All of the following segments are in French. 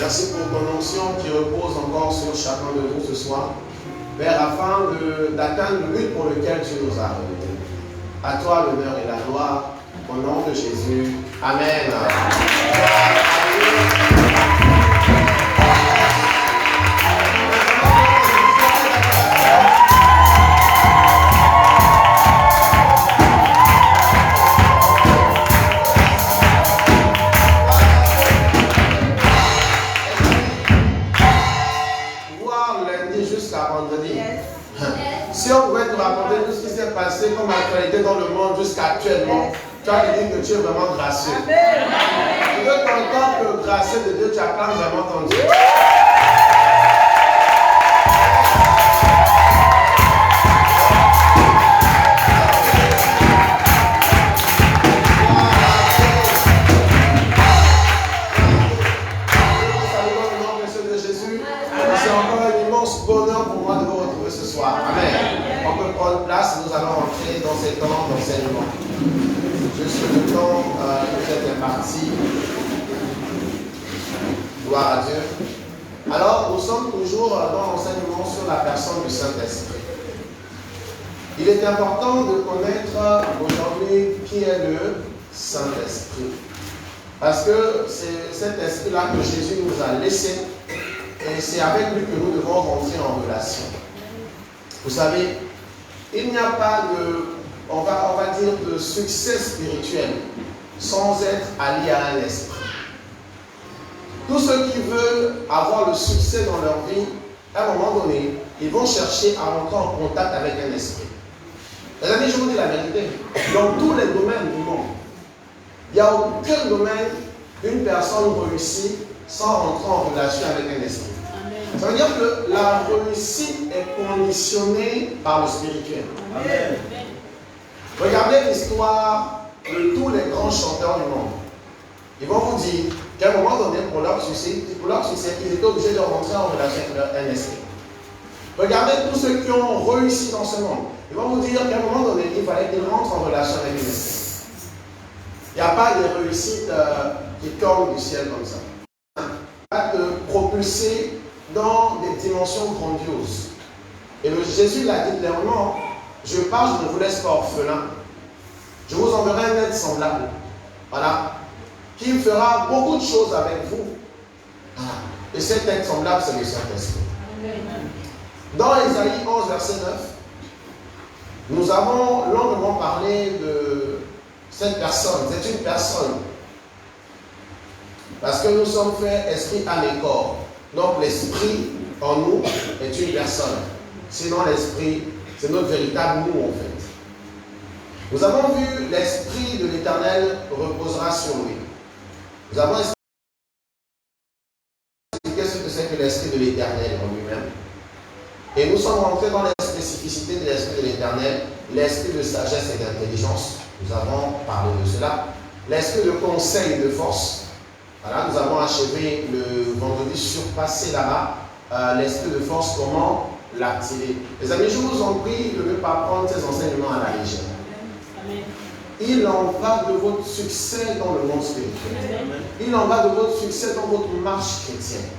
Merci pour ton onction qui repose encore sur chacun de nous ce soir. Père, afin d'atteindre le but pour lequel tu nous as réunis. À toi l'honneur et la gloire, au nom de Jésus. Amen. Si on pouvait te raconter tout ce qui s'est passé comme actualité dans le monde jusqu'à actuellement, tu vas te dire que tu es vraiment gracieux. Tu veux qu'en tant que gracieux de Dieu, tu acclames vraiment ton Dieu. Nous allons entrer dans ces temps d'enseignement. Juste le temps que cette impartie. Gloire à Dieu. Alors, nous sommes toujours dans l'enseignement sur la personne du Saint-Esprit. Il est important de connaître aujourd'hui qui est le Saint-Esprit. Parce que c'est cet esprit-là que Jésus nous a laissé et c'est avec lui que nous devons rentrer en relation. Vous savez, il n'y a pas de, on va dire, de succès spirituel sans être allié à un esprit. Tous ceux qui veulent avoir le succès dans leur vie, à un moment donné, ils vont chercher à rentrer en contact avec un esprit. Les amis, je vous dis la vérité, dans tous les domaines du monde, il n'y a aucun domaine d'une personne réussit sans rentrer en relation avec un esprit. Ça veut dire que la réussite est conditionnée par le spirituel. Amen. Regardez l'histoire de tous les grands chanteurs du monde. Ils vont vous dire qu'à un moment donné, pour leur succès, ils étaient obligés de rentrer en relation avec un esprit. Regardez tous ceux qui ont réussi dans ce monde. Ils vont vous dire qu'à un moment donné, il fallait qu'ils rentrent en relation avec un esprit. Il n'y a pas de réussite qui tombe du ciel comme ça. Pas de propulser dans des dimensions grandioses. Et Jésus l'a dit clairement, je ne vous laisse pas orphelin. Je vous enverrai un aide semblable. Voilà. Qui fera beaucoup de choses avec vous. Et cet aide semblable, c'est le Saint-Esprit. Dans Ésaïe 11, verset 9, nous avons longuement parlé de cette personne. C'est une personne. Parce que nous sommes faits esprit, âme et corps. Donc l'esprit en nous est une personne. Sinon l'esprit, c'est notre véritable nous en fait. Nous avons vu l'esprit de l'Éternel reposera sur lui. Nous avons expliqué ce que c'est que l'esprit de l'Éternel en lui-même. Et nous sommes rentrés dans les spécificités de l'esprit de l'Éternel, l'esprit de sagesse et d'intelligence. Nous avons parlé de cela. L'esprit de conseil et de force. Voilà, nous avons achevé le vendredi surpassé là-bas l'esprit de force, comment l'activer. Les amis, je vous en prie de ne pas prendre ces enseignements à la légère. Il en va de votre succès dans le monde spirituel. Il en va de votre succès dans votre marche chrétienne.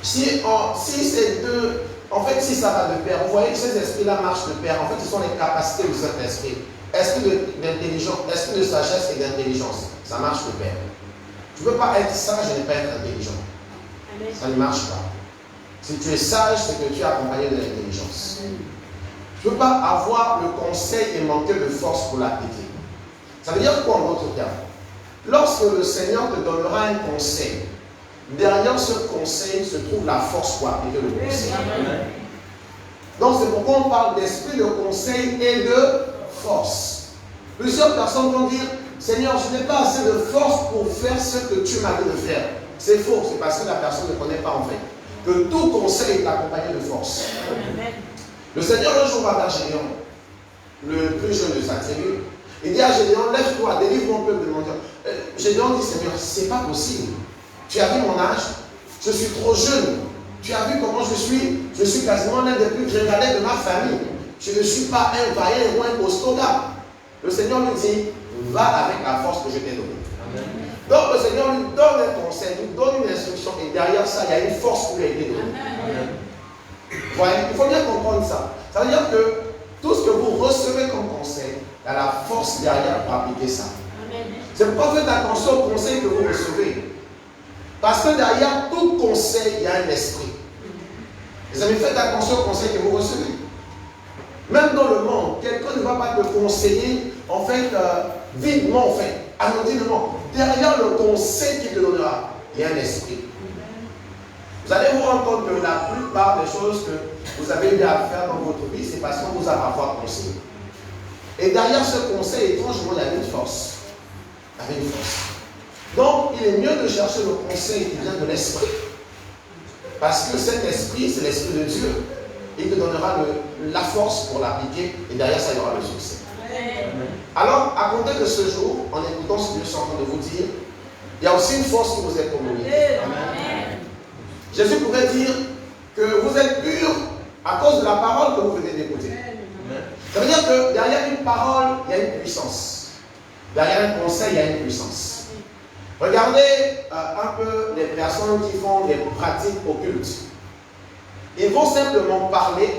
Si ces deux, en fait, si ça va de pair, vous voyez que ces esprits-là marchent de pair. En fait, ce sont les capacités de cet esprit. Esprit d'intelligence, esprit de sagesse et d'intelligence. Ça marche de pair. Tu ne peux pas être sage et ne pas être intelligent. Ça ne marche pas. Si tu es sage, c'est que tu es accompagné de l'intelligence. Tu ne peux pas avoir le conseil et manquer de force pour l'appliquer. Ça veut dire quoi en d'autres termes? Lorsque le Seigneur te donnera un conseil, derrière ce conseil se trouve la force pour appliquer le conseil. Donc c'est pourquoi on parle d'esprit de conseil et de force. Plusieurs personnes vont dire, Seigneur, je n'ai pas assez de force pour faire ce que tu m'as dit de faire. C'est faux, c'est parce que la personne ne connaît pas en fait. Que tout conseil est accompagné de force. Amen. Le Seigneur un jour va vers Gédéon, le plus jeune de sa tribu. Il dit à Gédéon, lève-toi, délivre mon peuple de mon Dieu. Gédéon dit, Seigneur, c'est pas possible. Tu as vu mon âge, je suis trop jeune. Tu as vu comment je suis quasiment l'un des plus grégalés de ma famille. Je ne suis pas un vaillant ou un costaud. Le Seigneur lui dit, va avec la force que je t'ai donnée. Donc le Seigneur lui donne un conseil, lui donne une instruction, et derrière ça, il y a une force qui lui a été donnée. Vous voyez, il faut bien comprendre ça. Ça veut dire que tout ce que vous recevez comme conseil, il y a la force derrière pour appliquer ça. C'est pourquoi faites attention au conseil que vous recevez. Parce que derrière tout conseil, il y a un esprit. Les amis, faites attention au conseil que vous recevez. Même dans le monde, quelqu'un ne va pas te conseiller, en fait, videment, en fait, anodinement. Derrière le conseil qu'il te donnera, il y a un esprit. Vous allez vous rendre compte que la plupart des choses que vous avez eu à faire dans votre vie, c'est parce qu'on vous a parfois conseillé. Et derrière ce conseil, étrangement, il y avait une force. Il y avait une force. Donc, il est mieux de chercher le conseil qui vient de l'esprit. Parce que cet esprit, c'est l'esprit de Dieu. Il te donnera la force pour l'appliquer et derrière ça, il y aura le succès. Amen. Alors, à compter de ce jour, en écoutant ce que je suis en train de vous dire, il y a aussi une force qui vous est communiquée. Amen. Jésus pourrait dire que vous êtes purs à cause de la parole que vous venez d'écouter. Ça veut dire que derrière une parole, il y a une puissance. Derrière un conseil, il y a une puissance. Regardez un peu les personnes qui font des pratiques occultes. Ils vont simplement parler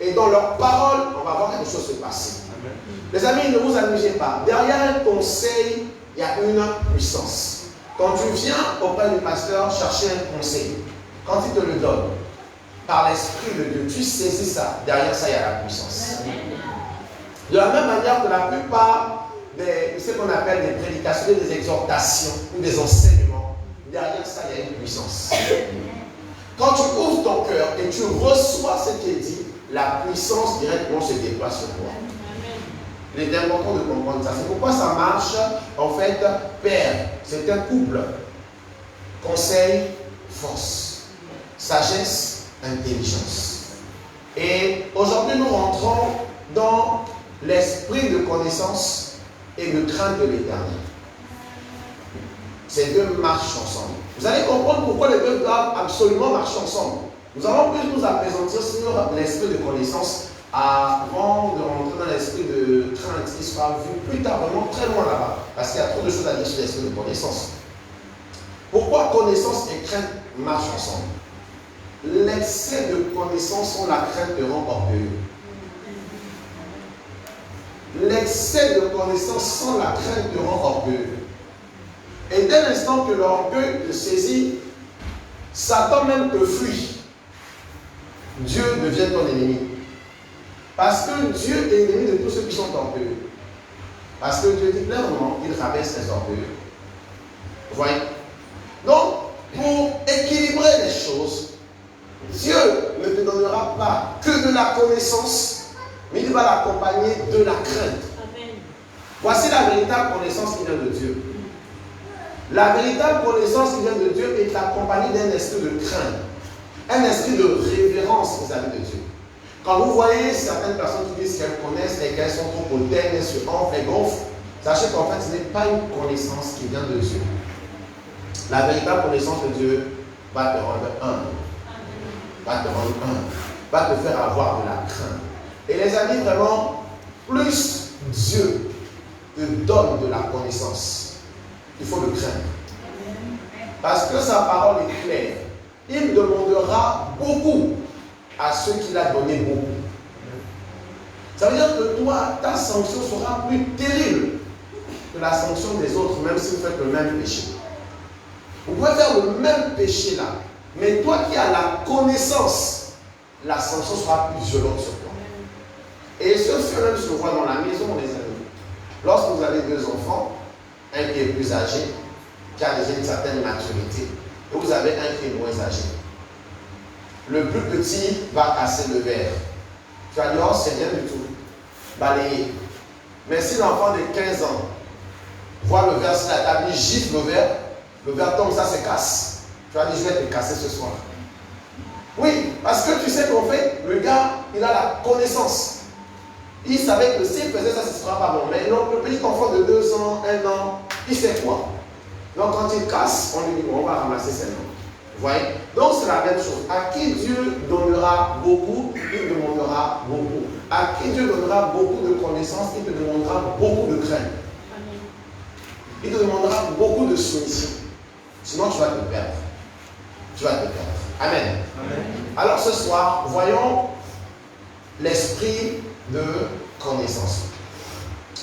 et dans leur parole, on va voir quelque chose se passer. Amen. Les amis, ne vous amusez pas. Derrière un conseil, il y a une puissance. Quand tu viens auprès du pasteur chercher un conseil, quand il te le donne, par l'Esprit de Dieu, tu saisis ça. Derrière ça, il y a la puissance. Amen. De la même manière que la plupart de ce qu'on appelle des prédications, des exhortations ou des enseignements, derrière ça, il y a une puissance. Quand tu ouvres ton cœur et tu reçois ce qui est dit, la puissance directement se déploie sur toi. Il est important de comprendre ça. C'est pourquoi ça marche, en fait, père. C'est un couple. Conseil, force. Sagesse, intelligence. Et aujourd'hui, nous rentrons dans l'esprit de connaissance et de crainte de l'Éternel. Ces deux marchent ensemble. Vous allez comprendre pourquoi les deux doivent absolument marcher ensemble. Nous allons plus nous apaisantir sur l'esprit de connaissance avant de rentrer dans l'esprit de crainte qui sera vu plus tard, vraiment très loin là-bas. Parce qu'il y a trop de choses à dire sur l'esprit de connaissance. Pourquoi connaissance et crainte marchent ensemble? L'excès de connaissance sans la crainte te rend orgueilleux. L'excès de connaissance sans la crainte te rend orgueilleux. Et dès l'instant que l'orgueil te saisit, Satan même te fuit. Dieu devient ton ennemi. Parce que Dieu est ennemi de tous ceux qui sont orgueilleux. Parce que Dieu dit clairement qu'il rabaisse les orgueilleux. Vous voyez? Donc, pour équilibrer les choses, Dieu ne te donnera pas que de la connaissance, mais il va l'accompagner de la crainte. Amen. Voici la véritable connaissance qui vient de Dieu. La véritable connaissance qui vient de Dieu est accompagnée d'un esprit de crainte, un esprit de révérence vis-à-vis de Dieu. Quand vous voyez certaines personnes qui disent qu'elles connaissent et qu'elles sont trop hautaines, elles se enflent et gonflent, sachez qu'en fait ce n'est pas une connaissance qui vient de Dieu. La véritable connaissance de Dieu va te rendre humble, va te faire avoir de la crainte. Et les amis, vraiment, plus Dieu te donne de la connaissance, il faut le craindre. Parce que sa parole est claire. Il demandera beaucoup à ceux qu'il a donné beaucoup. Ça veut dire que toi, ta sanction sera plus terrible que la sanction des autres, même si vous faites le même péché. Vous pouvez faire le même péché là, mais toi qui as la connaissance, la sanction sera plus violente sur toi. Et ce phénomène se voit dans la maison, les amis. Lorsque vous avez deux enfants, un qui est plus âgé, qui a déjà une certaine maturité, et vous avez un qui est moins âgé. Le plus petit va casser le verre. Tu vas dire, oh, c'est rien du tout. Balayer. Mais si l'enfant de 15 ans voit le verre sur la table, il gifle le verre tombe, ça se casse. Tu vas dire, je vais te casser ce soir. Oui, parce que tu sais qu'en fait, le gars, il a la connaissance. Il savait que s'il faisait ça, ce ne sera pas bon. Mais non, le petit enfant de 2 ans, 1 an, il sait quoi. Donc quand il casse, on lui dit, on va ramasser ses noms. Vous voyez? Donc c'est la même chose. À qui Dieu donnera beaucoup, il demandera beaucoup. À qui Dieu donnera beaucoup de connaissances, il te demandera beaucoup de crainte. Il te demandera beaucoup de soumission. Sinon, tu vas te perdre. Tu vas te perdre. Amen. Amen. Alors ce soir, voyons l'esprit de connaissance.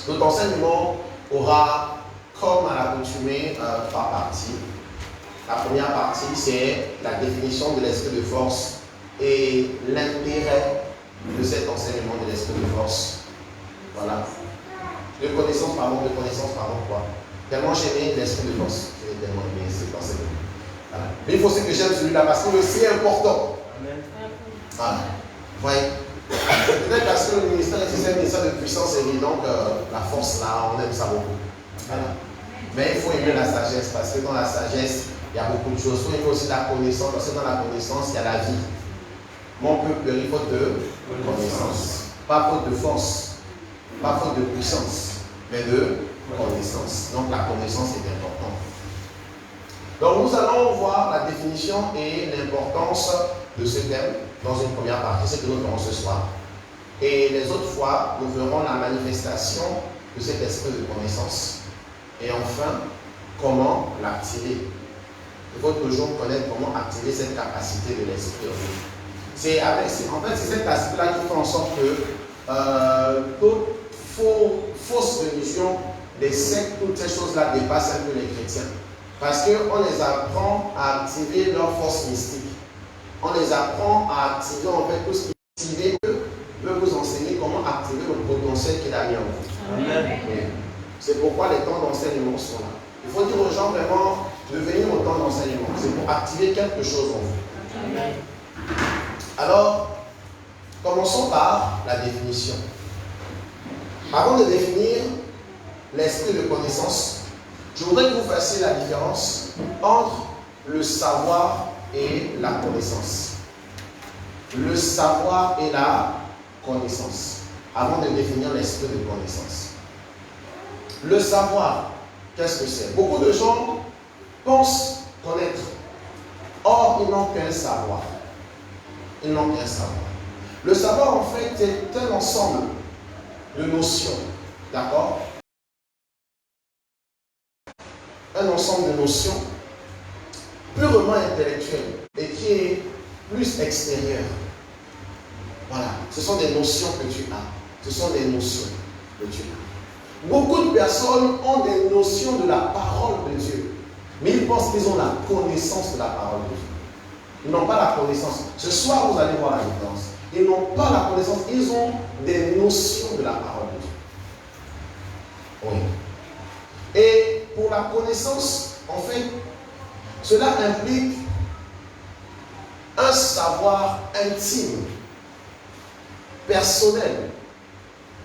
Notre enseignement aura, comme à l'accoutumée, trois parties. La première partie, c'est la définition de l'esprit de force et l'intérêt de cet enseignement de l'esprit de force. Voilà. De connaissance, pardon, quoi. Tellement j'aimais l'esprit de force. J'ai tellement aimé cet enseignement. Voilà. Mais il faut aussi que j'aime celui-là parce que c'est important. Amen. Voilà. Voyez. Peut-être parce que le ministère est un ministère de puissance et donc la force là, on aime ça beaucoup. Voilà. Mais il faut aimer la sagesse parce que dans la sagesse, il y a beaucoup de choses. Il faut aimer aussi la connaissance parce que dans la connaissance, il y a la vie. Mon peuple périt faute de connaissance. Pas faute de force, pas faute de puissance, mais de connaissance. Donc la connaissance est importante. Donc nous allons voir la définition et l'importance de ce thème dans une première partie, c'est que nous ferons ce soir. Et les autres fois, nous verrons la manifestation de cet esprit de connaissance. Et enfin, comment l'activer. Il faut toujours connaître comment activer cette capacité de l'esprit. C'est cette capacité-là qui fait en sorte que toute fausse religion, les sectes, toutes ces choses-là dépassent un peu les chrétiens. Parce qu'on les apprend à activer leur force mystique. On les apprend à activer en fait tout ce qui est activé. Peut vous enseigner comment activer le potentiel qu'il a mis en vous. Amen. C'est pourquoi les temps d'enseignement sont là. Il faut dire aux gens vraiment de venir au temps d'enseignement. C'est pour activer quelque chose en vous. Amen. Alors, commençons par la définition. Avant de définir l'esprit de connaissance, je voudrais que vous fassiez la différence entre le savoir et la connaissance. Le savoir et la connaissance. Avant de définir l'esprit de connaissance. Le savoir, qu'est-ce que c'est? Beaucoup de gens pensent connaître. Or, ils n'ont qu'un savoir. Ils n'ont qu'un savoir. Le savoir, en fait, est un ensemble de notions. D'accord? Un ensemble de notions purement intellectuelles et qui est plus extérieur. Voilà. Ce sont des notions que tu as. Ce sont des notions que tu as. Beaucoup de personnes ont des notions de la parole de Dieu. Mais ils pensent qu'ils ont la connaissance de la parole de Dieu. Ils n'ont pas la connaissance. Ce soir, vous allez voir la différence. Ils n'ont pas la connaissance. Ils ont des notions de la parole de Dieu. Oui. Et pour la connaissance, en fait, cela implique un savoir intime, personnel.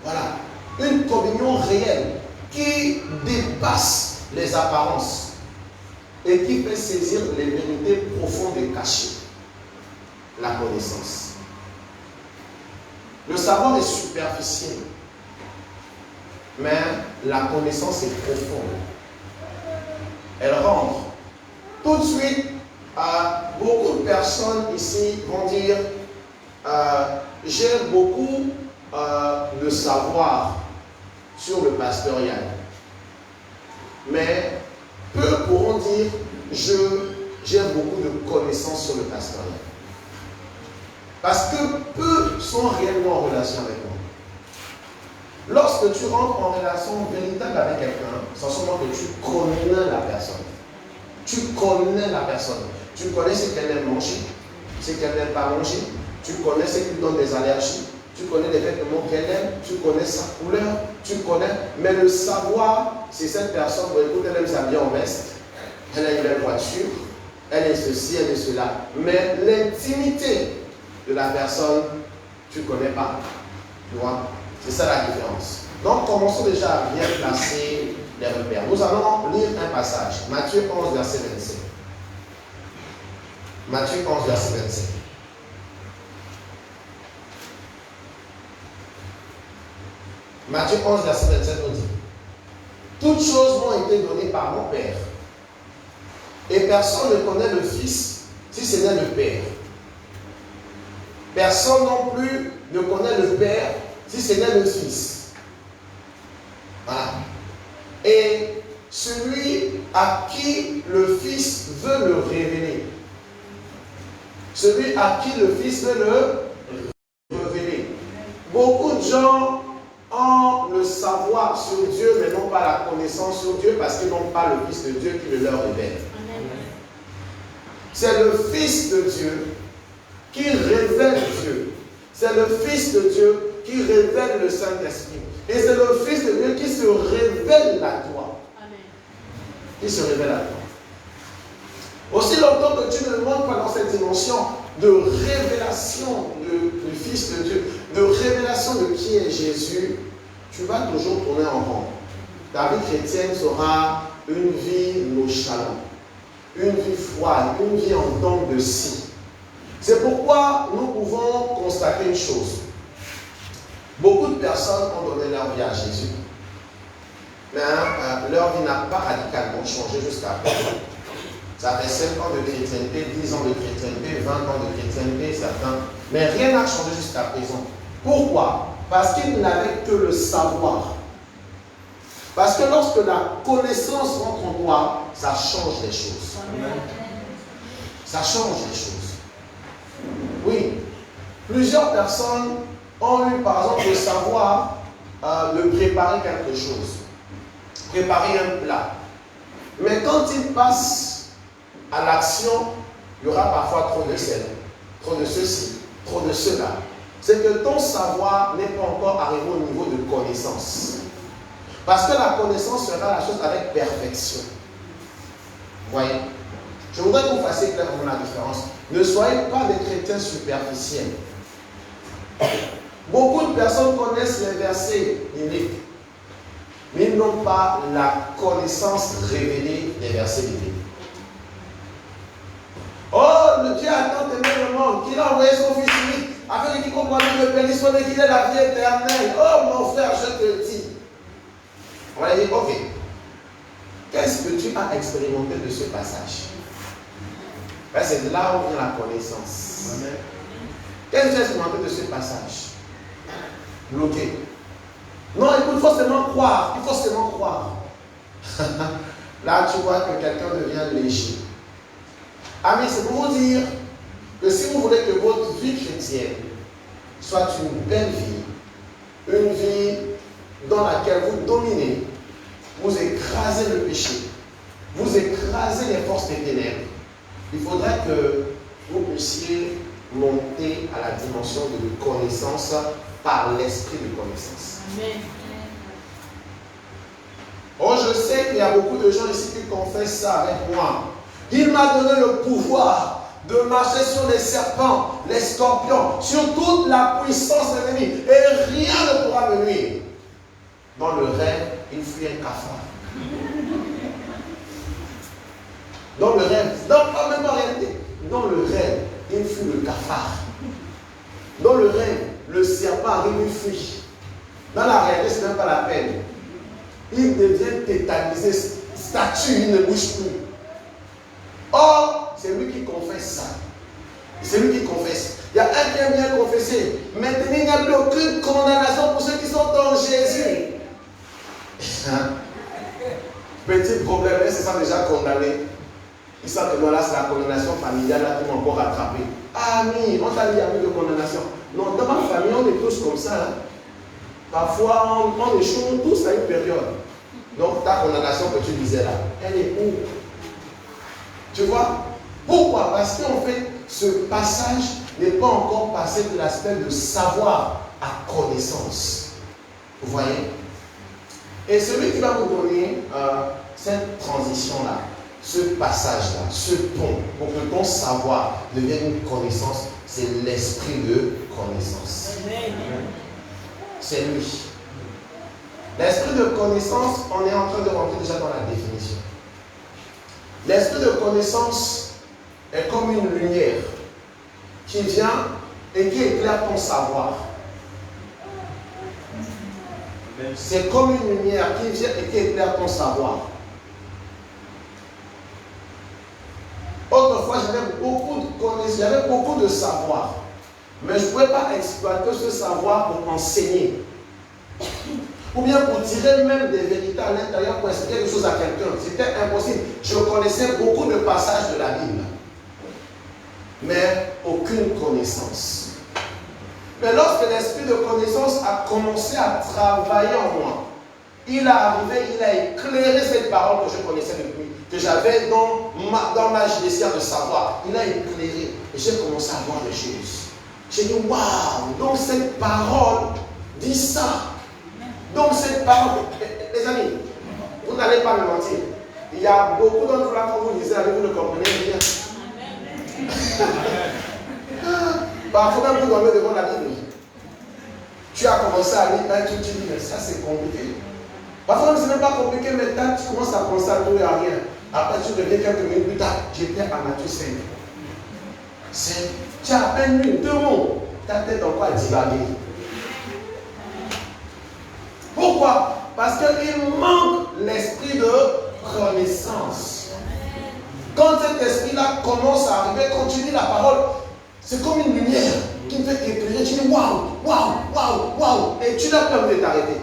Voilà. Une communion réelle qui dépasse les apparences et qui fait saisir les vérités profondes et cachées. La connaissance. Le savoir est superficiel, mais la connaissance est profonde. Elle rentre. Tout de suite, beaucoup de personnes ici vont dire j'ai beaucoup de savoir sur le pasteur Yann. Mais peu pourront dire j'ai beaucoup de connaissances sur le pasteur Yann. Parce que peu sont réellement en relation avec moi. Lorsque tu rentres en relation véritable avec quelqu'un, c'est seulement que tu connais la personne. Tu connais la personne. Tu connais ce qu'elle aime manger, ce qu'elle n'aime pas manger. Tu connais ce qui lui donne des allergies. Tu connais les vêtements qu'elle aime. Tu connais sa couleur. Tu connais. Mais le savoir, c'est cette personne, écoute, elle aime s'habiller en veste. Elle a une belle voiture. Elle est ceci, elle est cela. Mais l'intimité de la personne, tu ne connais pas. Tu vois? C'est ça la différence. Donc, commençons déjà à bien placer les repères. Nous allons lire un passage. Matthieu 11, verset 27. Matthieu 11, verset 27. Matthieu 11, verset 27 nous dit: toutes choses m'ont été données par mon Père. Et personne ne connaît le Fils si ce n'est le Père. Personne non plus ne connaît le Père si ce n'est le Fils. Voilà. Et celui à qui le Fils veut le révéler. Celui à qui le Fils veut le révéler. Beaucoup de gens ont le savoir sur Dieu, mais n'ont pas la connaissance sur Dieu parce qu'ils n'ont pas le Fils de Dieu qui le leur révèle. C'est le Fils de Dieu qui révèle Dieu. C'est le Fils de Dieu qui révèle le Saint-Esprit. Et c'est le Fils de Dieu qui se révèle à toi. Qui se révèle à toi. Aussi longtemps que tu ne montes pas dans cette dimension de révélation du Fils de Dieu, de révélation de qui est Jésus, tu vas toujours tourner en rond. Ta vie chrétienne sera une vie nonchalante, une vie froide, une vie en dents de scie. C'est pourquoi nous pouvons constater une chose. Beaucoup de personnes ont donné leur vie à Jésus, mais leur vie n'a pas radicalement changé jusqu'à présent. Ça fait 5 ans de chrétienté, 10 ans de chrétienté, 20 ans de chrétienté, certains. Mais rien n'a changé jusqu'à présent. Pourquoi? Parce qu'ils n'avaient que le savoir. Parce que lorsque la connaissance rentre en toi, ça change les choses. Ça change les choses. Oui. Plusieurs personnes ont eu, par exemple, le savoir de préparer quelque chose. Préparer un plat. Mais quand ils passent à l'action, il y aura parfois trop de sel, trop de ceci, trop de cela. C'est que ton savoir n'est pas encore arrivé au niveau de connaissance. Parce que la connaissance sera la chose avec perfection. Vous voyez? Je voudrais que vous fassiez clairement la différence. Ne soyez pas des chrétiens superficiels. Beaucoup de personnes connaissent les versets bibliques, mais ils n'ont pas la connaissance révélée des versets bibliques. Oh, le Dieu a tant aimé le monde qu'il a envoyé son Fils unique afin qu'il comprenne le périssement et qu'il ait la vie éternelle. Oh mon frère, je te dis. On va dire, ok. Qu'est-ce que tu as expérimenté de ce passage? Ben, c'est là où vient la connaissance. Amen. Qu'est-ce que tu as expérimenté de ce passage? Bloqué. Non, écoute, il faut seulement croire. Il faut seulement croire. Là, tu vois que quelqu'un devient léger. Amis, c'est pour vous dire que si vous voulez que votre vie chrétienne soit une belle vie, une vie dans laquelle vous dominez, vous écrasez le péché, vous écrasez les forces des ténèbres, il faudrait que vous puissiez monter à la dimension de connaissance par l'esprit de connaissance. Amen. Oh, je sais qu'il y a beaucoup de gens ici qui confessent ça avec moi. Il m'a donné le pouvoir de marcher sur les serpents, les scorpions, sur toute la puissance de l'ennemi. Et rien ne pourra me nuire. Dans le rêve, il fuit un cafard. Dans le rêve, pas même en réalité. Dans le rêve, il fuit le cafard. Dans le rêve, le serpent arrive, il fuit. Dans la réalité, ce n'est même pas la peine. Il devient tétanisé, statue, il ne bouge plus. Or, c'est lui qui confesse ça. C'est lui qui confesse. Il y a un qui aime bien confesser. Maintenant, il n'y a plus aucune condamnation pour ceux qui sont en Jésus. Hein? Petit problème, c'est ça déjà condamné. Ils savent que là, c'est la condamnation familiale là, qui m'a encore rattrapé. Ah oui, on t'a dit qu'il y a plus de condamnation. Non, dans ma famille, on est tous comme ça. Hein? Parfois, on échoue tous à une période. Donc, ta condamnation que tu disais là, elle est où? Tu vois? Pourquoi? Parce qu'en fait, ce passage n'est pas encore passé de l'aspect de savoir à connaissance. Vous voyez? Et celui qui va vous donner cette transition-là, ce passage-là, ce pont, pour que ton savoir devienne une connaissance, c'est l'esprit de connaissance. C'est lui. L'esprit de connaissance, on est en train de rentrer déjà dans la définition. L'esprit de connaissance est comme une lumière qui vient et qui éclaire ton savoir. C'est comme une lumière qui vient et qui éclaire ton savoir. Autrefois, j'avais beaucoup de connaissances, j'avais beaucoup de savoir. Mais je ne pouvais pas exploiter ce savoir pour enseigner. ou bien pour tirer même des vérités à l'intérieur pour expliquer quelque chose à quelqu'un. C'était impossible. Je connaissais beaucoup de passages de la Bible, mais aucune connaissance. Mais lorsque l'esprit de connaissance a commencé à travailler en moi, il a arrivé, il a éclairé cette parole que je connaissais depuis, que j'avais dans ma judiciaire de savoir. Il a éclairé et j'ai commencé à voir les choses. J'ai dit, waouh, donc cette parole dit ça. Donc cette parole, les amis, vous n'allez pas me mentir. Il y a beaucoup d'entre vous là, quand vous lisez, vous ne comprenez rien. Parfois même vous dormez devant la Bible. Tu as commencé à lire, tu dis, mais ça c'est compliqué. Parfois même c'est même pas compliqué, mais quand tu commences à penser à tout et à rien. Après tu reviens quelques minutes plus tard, j'étais à Matthieu 5. Tu as à peine lu 2 mots, ta tête encore à divaguer. Pourquoi? Parce qu'il manque l'esprit de connaissance. Quand cet esprit-là commence à arriver, quand tu lis la parole, c'est comme une lumière qui me fait éclairer. Tu dis waouh, waouh, waouh, waouh. Et tu n'as pas envie de t'arrêter.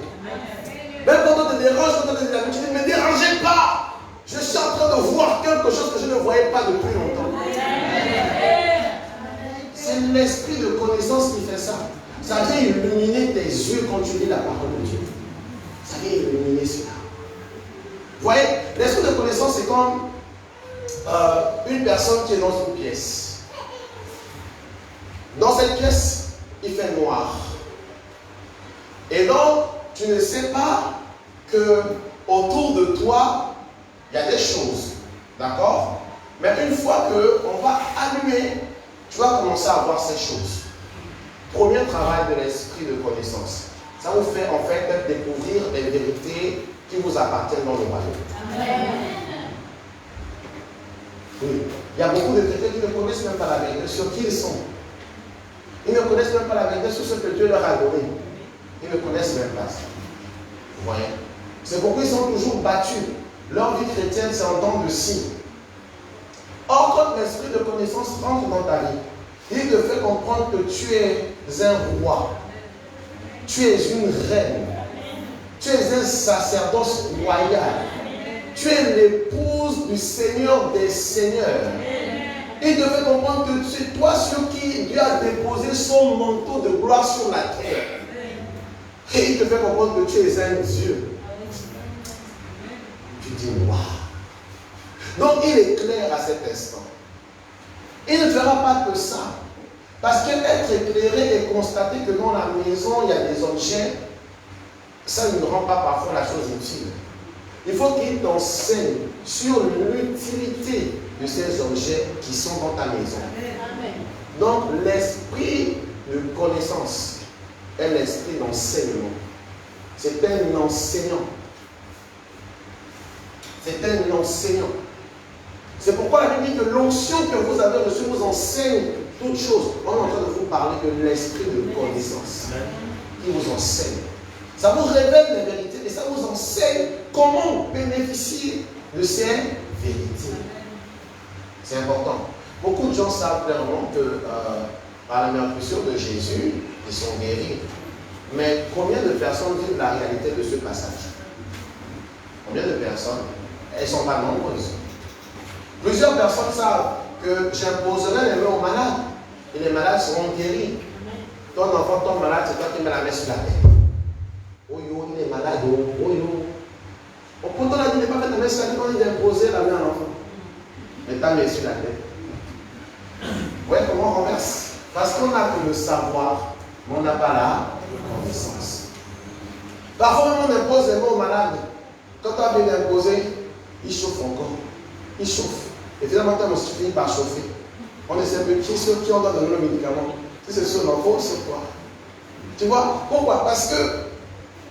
Même quand on te dérange, quand on te dit, tu dis, ne me dérangez pas. Je suis en train de voir quelque chose que je ne voyais pas depuis longtemps. C'est l'esprit de connaissance qui fait ça. Ça vient illuminer tes yeux quand tu lis la parole de Dieu. Ça vient illuminer cela. Vous voyez, l'esprit de connaissance, c'est comme une personne qui est dans une pièce. Dans cette pièce, il fait noir. Et donc, tu ne sais pas que autour de toi, il y a des choses. D'accord? Mais une fois qu'on va allumer, tu vas commencer à voir ces choses. Premier travail de l'esprit de connaissance. Ça vous fait en fait découvrir les vérités qui vous appartiennent dans le royaume. Amen. Oui. Il y a beaucoup de chrétiens qui ne connaissent même pas la vérité sur qui ils sont. Ils ne connaissent même pas la vérité sur ce que Dieu leur a donné. Ils ne connaissent même pas ça. Vous voyez? C'est pourquoi ils sont toujours battus. Leur vie chrétienne, c'est en temps de signes. Or, quand l'esprit de connaissance rentre dans ta vie, il te fait comprendre que tu es un roi. Tu es une reine. Tu es un sacerdoce royal. Tu es l'épouse du Seigneur des Seigneurs. Il te fait comprendre que c'est toi sur qui Dieu a déposé son manteau de gloire sur la terre. Et il te fait comprendre que tu es un Dieu. Tu dis, waouh. Donc il est clair à cet instant. Il ne fera pas que ça. Parce qu'être éclairé et constater que dans la maison, il y a des objets, ça ne rend pas parfois la chose utile. Il faut qu'il t'enseigne sur l'utilité de ces objets qui sont dans ta maison. Donc l'esprit de connaissance est l'esprit d'enseignement. C'est un enseignant. C'est un enseignant. C'est pourquoi la Bible dit que l'onction que vous avez reçue vous enseigne toutes choses. On est en train de vous parler de l'esprit de connaissance qui vous enseigne. Ça vous révèle les vérités et ça vous enseigne comment bénéficier de ces vérités. C'est important. Beaucoup de gens savent clairement que par la meurtrissure de Jésus, ils sont guéris. Mais combien de personnes vivent la réalité de ce passage? Combien de personnes? Elles ne sont pas nombreuses. Plusieurs personnes savent que j'imposerai les mains aux malades et les malades seront guéris. Ton enfant tombe malade, c'est toi qui mets la main sur la tête. Oh yo, il est malade, oh yo. Pourtant, on a dit de ne pas mettre la main sur la tête, on dit d'imposer la main à l'enfant. Mais ta main sur la tête. Vous voyez comment on renverse? Parce qu'on a que le savoir, mais on n'a pas la connaissance. Parfois, on impose les mains aux malades. Quand on a bien imposé, il chauffe encore. Il chauffe. Et finalement, on finit par chauffer. On essaie de qui sur qui on doit donner le médicament. Si c'est sur l'enfant, c'est quoi? Tu vois? Pourquoi? Parce que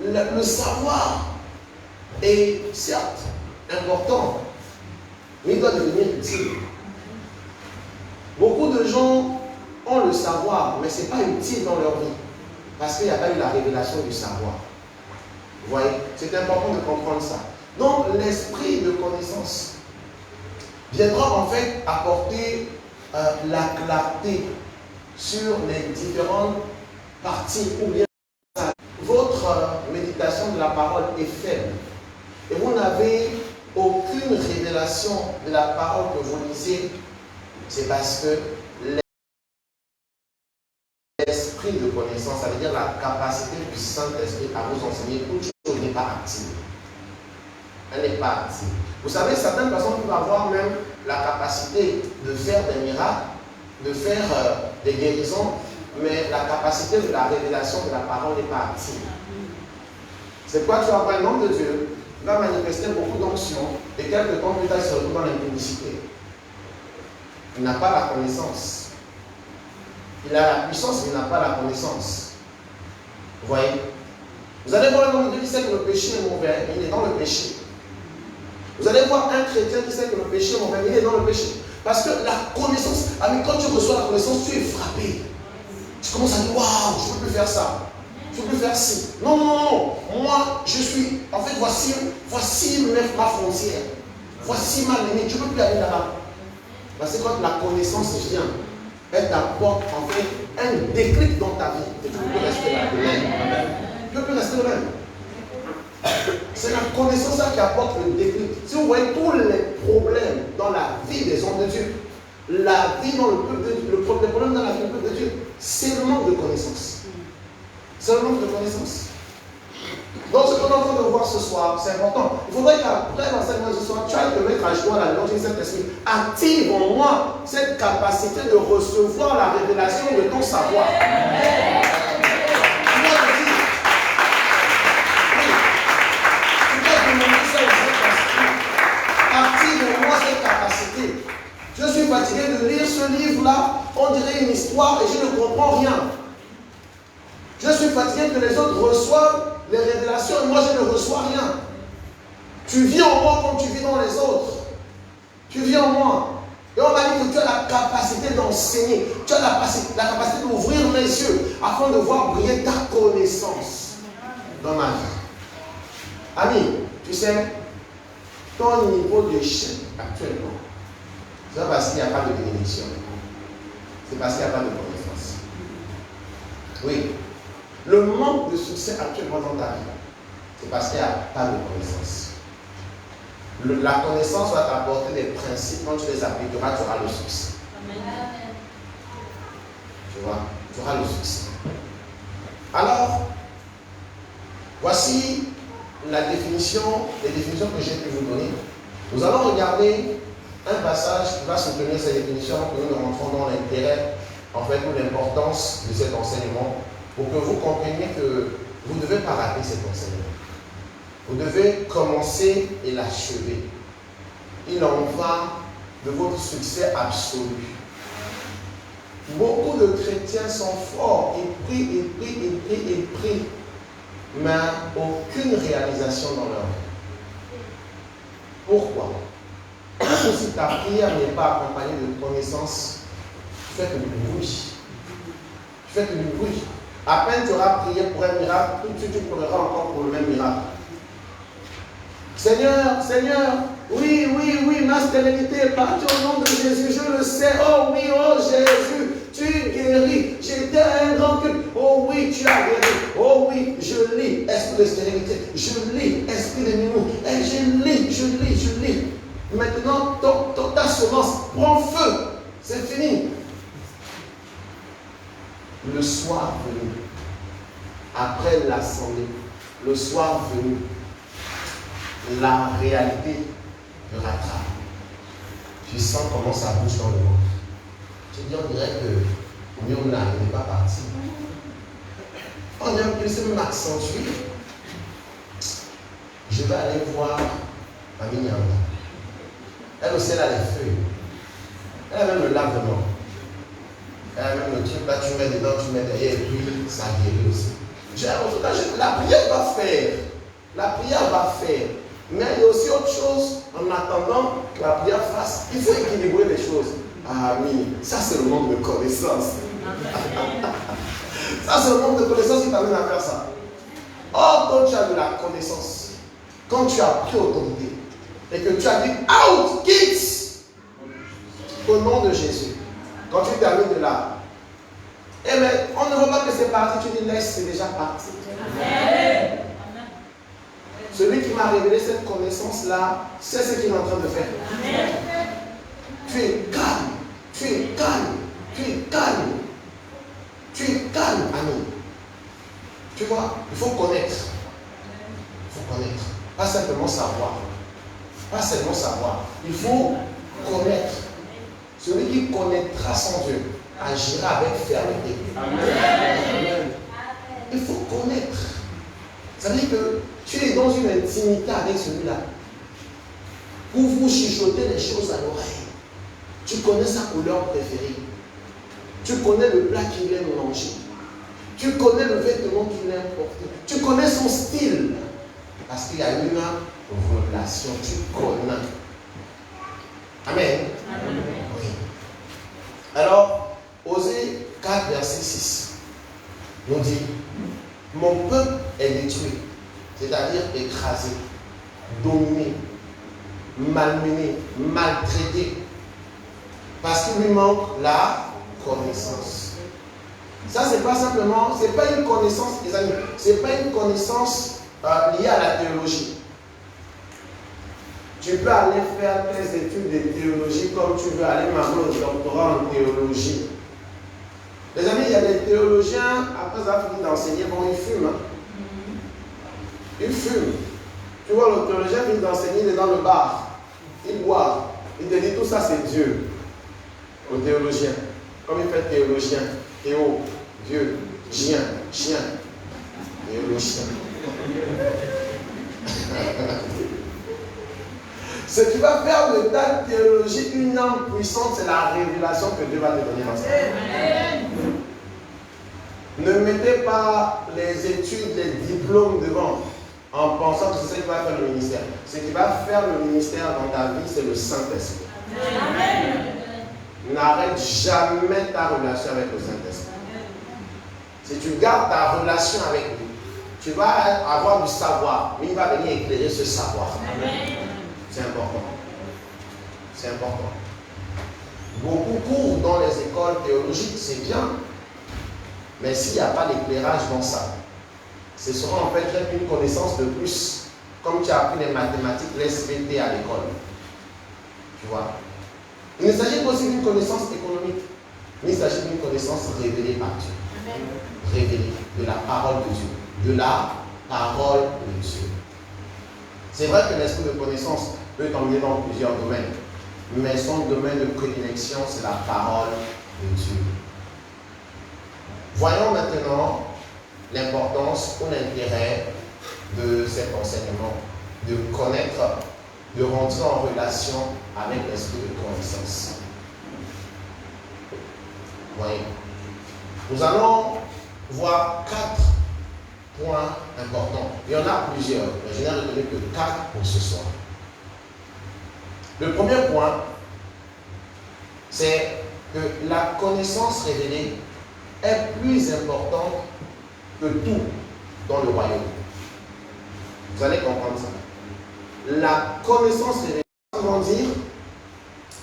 le savoir est certes important, mais il doit devenir utile. Beaucoup de gens ont le savoir, mais ce n'est pas utile dans leur vie. Parce qu'il n'y a pas eu la révélation du savoir. Vous voyez? C'est important de comprendre ça. Donc, l'esprit de connaissance viendra en fait apporter la clarté sur les différentes parties ou bien votre méditation de la parole est faible et vous n'avez aucune révélation de la parole que vous lisez, c'est parce que l'esprit de connaissance, ça veut dire la capacité du Saint-Esprit à vous enseigner toute chose n'est pas active. Elle n'est pas active. Vous savez, certaines personnes peuvent avoir même la capacité de faire des miracles, de faire des guérisons, mais la capacité de la révélation de la parole n'est pas active. C'est quoi? Tu vas voir un homme de Dieu, il va manifester beaucoup d'onction, et quelques temps plus tard, il se retrouve dans l'impudicité. Il n'a pas la connaissance. Il a la puissance, mais il n'a pas la connaissance. Vous voyez? Vous allez voir un homme de Dieu qui sait que le péché est mauvais, mais il est dans le péché. Vous allez voir un chrétien qui sait que le péché est mauvais, mais il est dans le péché. Parce que la connaissance, quand tu reçois la connaissance, tu es frappé. Tu commences à dire, waouh, je ne peux plus faire ça. Je ne peux plus faire ci. Non, non, non. Moi, je suis. En fait, voici ma frontière. Voici ma limite. Je ne peux plus aller là-bas. Parce que quand la connaissance vient, elle t'apporte en fait un déclic dans ta vie. Et tu ne peux rester là le même. Tu ne peux plus rester le même. C'est la connaissance qui apporte le déclic. Si vous voyez tous les problèmes dans la vie des hommes de Dieu, la vie dans le peuple de Dieu, le problème dans la vie du peuple de Dieu, c'est le manque de connaissance. C'est le manque de connaissance. Donc ce qu'on est en train de voir ce soir, c'est important. Il faudrait qu'après l'enseignement de ce soir, tu ailles te mettre à jour à la louange de Saint-Esprit. Active en moi cette capacité de recevoir la révélation de ton savoir. Active en moi cette capacité. Je suis fatigué de lire ce livre-là, on dirait une histoire et je ne comprends rien. Je suis fatigué que les autres reçoivent les révélations et moi je ne reçois rien. Tu vis en moi comme tu vis dans les autres. Tu vis en moi. Et on m'a dit que tu as la capacité d'enseigner. Tu as la capacité d'ouvrir les yeux afin de voir briller ta connaissance dans ma vie. Ami, tu sais, ton niveau d'échec actuellement, c'est pas parce qu'il n'y a pas de bénédiction. C'est parce qu'il n'y a pas de connaissance. Oui. Le manque de succès actuellement dans ta vie, c'est parce qu'il n'y a pas de connaissance. La connaissance va t'apporter des principes, quand tu les appliqueras, tu auras le succès. Amen. Tu vois, tu auras le succès. Alors, voici les définitions que j'ai pu vous donner. Nous allons regarder un passage qui va soutenir ces définitions, que nous rentrons dans l'intérêt, en fait, ou l'importance de cet enseignement, pour que vous compreniez que vous ne devez pas rater cet enseignement. Vous devez commencer et l'achever. Il en va de votre succès absolu. Beaucoup de chrétiens sont forts, ils prient, mais aucune réalisation dans leur vie. Pourquoi? Parce que si ta prière n'est pas accompagnée de connaissances, tu fais que du bruit. Tu fais que du bruit. À peine tu auras prié pour un miracle, tout de suite tu pleureras encore pour le même miracle. Seigneur, oui, ma stérilité, partout au nom de Jésus, je le sais. Oh oui, oh Jésus, tu guéris. J'étais un grand culte. Oh oui, tu as guéri. Oh oui, je lis, esprit de stérilité. Je lis, esprit de mimou. Et je lis. Maintenant, ta semence prend feu. C'est fini. Le soir venu, après l'assemblée, le soir venu, la réalité te rattrape. Tu sens comment ça bouge dans le monde. Tu dis, on dirait que Miona n'est pas parti. On dirait que c'est même accentué. Je vais aller voir Mamie Nyanga. Elle aussi, elle a les feuilles. Elle a même le lavement. Elle a même le truc là, tu mets dedans, tu mets derrière, et puis ça guérit aussi. En tout cas, la prière va faire. La prière va faire. Mais il y a aussi autre chose, en attendant que la prière fasse. Il faut équilibrer les choses. Ah oui, ça c'est le manque de connaissance. Ça c'est le manque de connaissance qui t'amène à faire ça. Or, quand tu as de la connaissance, quand tu as pris autorité, et que tu as dit out, quitte, au nom de Jésus, quand tu termines de là, eh bien, on ne voit pas que c'est parti, tu dis laisse, c'est déjà parti. Amen. Celui qui m'a révélé cette connaissance-là, c'est ce qu'il est en train de faire. Amen. Tu es calme, tu es calme, tu es calme. Tu es calme, ami. Tu vois, il faut connaître. Il faut connaître. Pas simplement savoir. Pas seulement savoir. Il faut connaître. Celui qui connaîtra son Dieu agira avec fermeté. Amen. Il faut connaître. Ça veut dire que tu es dans une intimité avec celui-là. Pour vous chuchoter les choses à l'oreille. Tu connais sa couleur préférée. Tu connais le plat qu'il aime manger. Tu connais le vêtement qu'il aime porter. Tu connais son style. Parce qu'il y a une relation. Tu connais. Amen. Amen. Oui. Alors, Osée 4, verset 6 nous dit: mon peuple est détruit, c'est-à-dire écrasé, dominé, malmené, maltraité, parce qu'il lui manque la connaissance. Ça, c'est pas simplement, c'est pas une connaissance, les amis, c'est pas une connaissance liée à la théologie. Tu peux aller faire tes études de théologie comme tu veux aller maintenant au doctorat en théologie. Les amis, il y a des théologiens, après avoir fini d'enseigner, bon, ils fument. Ils fument. Tu vois, le théologien finit d'enseigner, il est dans le bar. Il boit. Il te dit tout ça, c'est Dieu. Au théologien. Comme il fait théologien. Théo, Dieu, chien, théologien. Ce qui va faire de ta théologie une âme puissante, c'est la révélation que Dieu va te donner dans sa vie. Ne mettez pas les études, les diplômes devant en pensant que c'est ce qui va faire le ministère. Ce qui va faire le ministère dans ta vie, c'est le Saint-Esprit. N'arrête jamais ta relation avec le Saint-Esprit. Si tu gardes ta relation avec lui, tu vas avoir du savoir, mais il va venir éclairer ce savoir. C'est important. C'est important. Beaucoup courent dans les écoles théologiques, c'est bien. Mais s'il n'y a pas d'éclairage dans ça, ce sera en fait une connaissance de plus. Comme tu as appris les mathématiques, l'SVT à l'école. Tu vois. Il ne s'agit pas aussi d'une connaissance économique, mais il s'agit d'une connaissance révélée par Dieu. Révélée de la parole de Dieu. De la parole de Dieu. C'est vrai que l'esprit de connaissance peut t'emmener dans plusieurs domaines, mais son domaine de prédilection, c'est la parole de Dieu. Voyons maintenant l'importance ou l'intérêt de cet enseignement, de connaître, de rentrer en relation avec l'esprit de connaissance. Voyez, nous allons voir 4 points importants. Il y en a plusieurs, mais je n'ai retenu que 4 pour ce soir. Le premier point, c'est que la connaissance révélée est plus importante que tout dans le royaume. Vous allez comprendre ça. La connaissance révélée, ça veut dire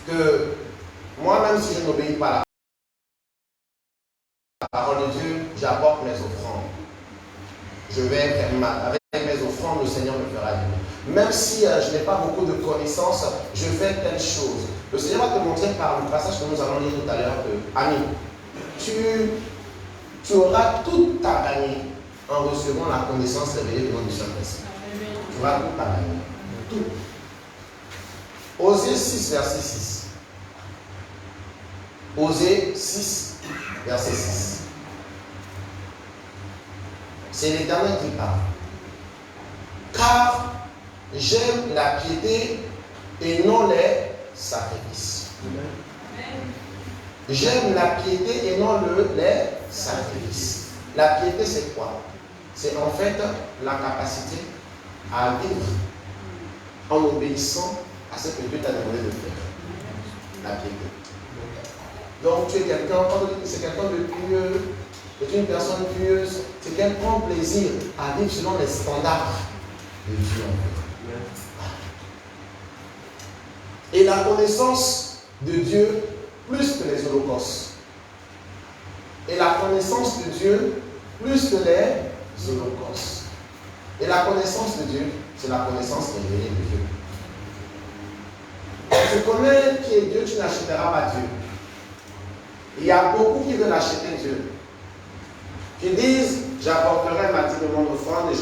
que moi-même, si je n'obéis pas à la parole de Dieu, j'apporte mes offrandes. Je vais faire mal. Avec mes offrandes, le Seigneur me fera du bien. Même si je n'ai pas beaucoup de connaissances, je fais telle chose. Le Seigneur va te montrer par le passage que nous allons lire tout à l'heure que, ami, tu auras tout à gagner en recevant la connaissance révélée du nom du Saint-Esprit. Tu auras tout à gagner. Tout. Osée 6, verset 6. Osée 6, verset 6. C'est l'Éternel qui parle. Car j'aime la piété et non les sacrifices. J'aime la piété et non les sacrifices. La piété, c'est quoi? C'est en fait la capacité à vivre en obéissant à ce que Dieu t'a demandé de faire. La piété. Donc tu es quelqu'un, c'est quelqu'un de pieux, c'est une personne pieuse, c'est qu'elle prend plaisir à vivre selon les standards de Dieu. Et la connaissance de Dieu plus que les holocaustes. Et la connaissance de Dieu plus que les holocaustes. Et la connaissance de Dieu c'est la connaissance révélée de Dieu. Si tu connais qui est Dieu, tu n'achèteras pas Dieu. Il y a beaucoup qui veulent acheter Dieu. Qui disent, j'apporterai ma dîme de mon offrande et je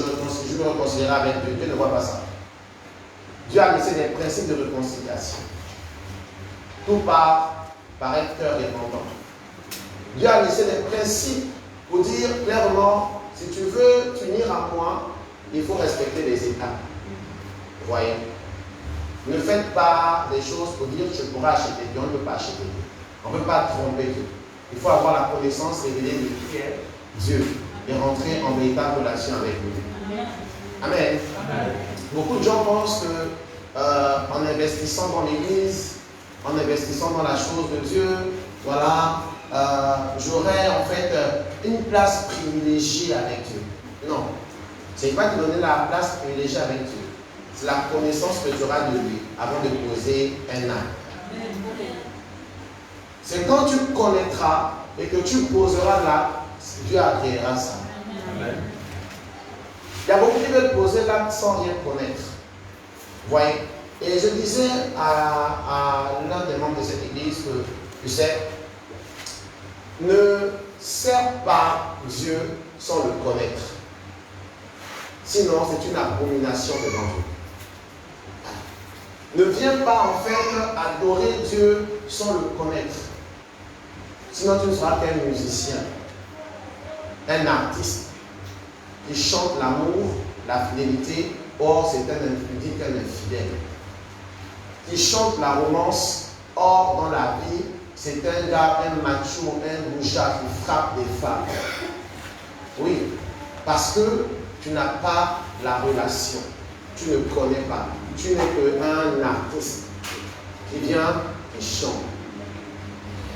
me réconcilierai avec Dieu. Dieu ne voit pas ça. Dieu a laissé des principes de réconciliation. Tout part par un cœur dépendant. Dieu a laissé des principes pour dire clairement, si tu veux t'unir à moi, il faut respecter les étapes. Vous voyez? Ne faites pas des choses pour dire je pourrais acheter Dieu. On ne peut pas acheter Dieu. On ne peut pas tromper Dieu. Il faut avoir la connaissance révélée de qui est Dieu et rentrer en véritable relation avec lui. Amen. Amen. Beaucoup de gens pensent que en investissant dans l'église, en investissant dans la chose de Dieu, voilà, j'aurai en fait une place privilégiée avec Dieu. Non. Ce n'est pas te donner la place privilégiée avec Dieu. C'est la connaissance que tu auras de lui avant de poser un acte. C'est quand tu connaîtras et que tu poseras l'acte, Dieu agréera ça. Amen. Il y a beaucoup qui veulent poser l'acte sans rien connaître. Vous voyez? Et je disais à l'un des membres de cette église que, tu sais, ne sers pas Dieu sans le connaître. Sinon, c'est une abomination devant Dieu. Ne viens pas en fait adorer Dieu sans le connaître. Sinon, tu ne seras qu'un musicien, un artiste qui chante l'amour, la fidélité. Or, c'est un impudique, un infidèle. Qui chante la romance. Or, dans la vie, c'est un gars, un macho, un boujard qui frappe des femmes. Oui, parce que tu n'as pas la relation. Tu ne connais pas. Tu n'es qu'un artiste qui vient et chante.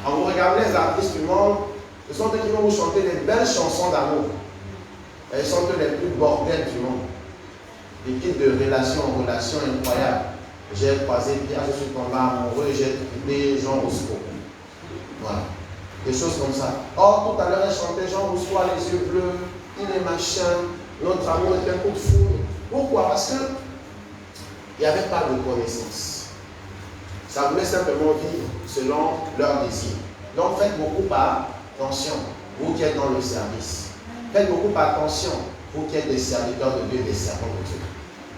Quand vous regardez les artistes du monde, ce sont eux qui vont vous chanter des belles chansons d'amour. Elles sont les plus bordels du monde. Des kits de relation en relation incroyables. J'ai croisé Pierre, je suis tombé amoureux, j'ai trouvé Jean Rousseau. Voilà. Des choses comme ça. Or, tout à l'heure, elle chantait Jean Rousseau a les yeux bleus, il est machin, notre amour est un coup de foudre. Pourquoi? Parce que il n'y avait pas de connaissance. Ça voulait simplement vivre selon leur désir. Donc faites beaucoup attention, vous qui êtes dans le service. Faites beaucoup attention, vous qui êtes des serviteurs de Dieu, des servants de Dieu.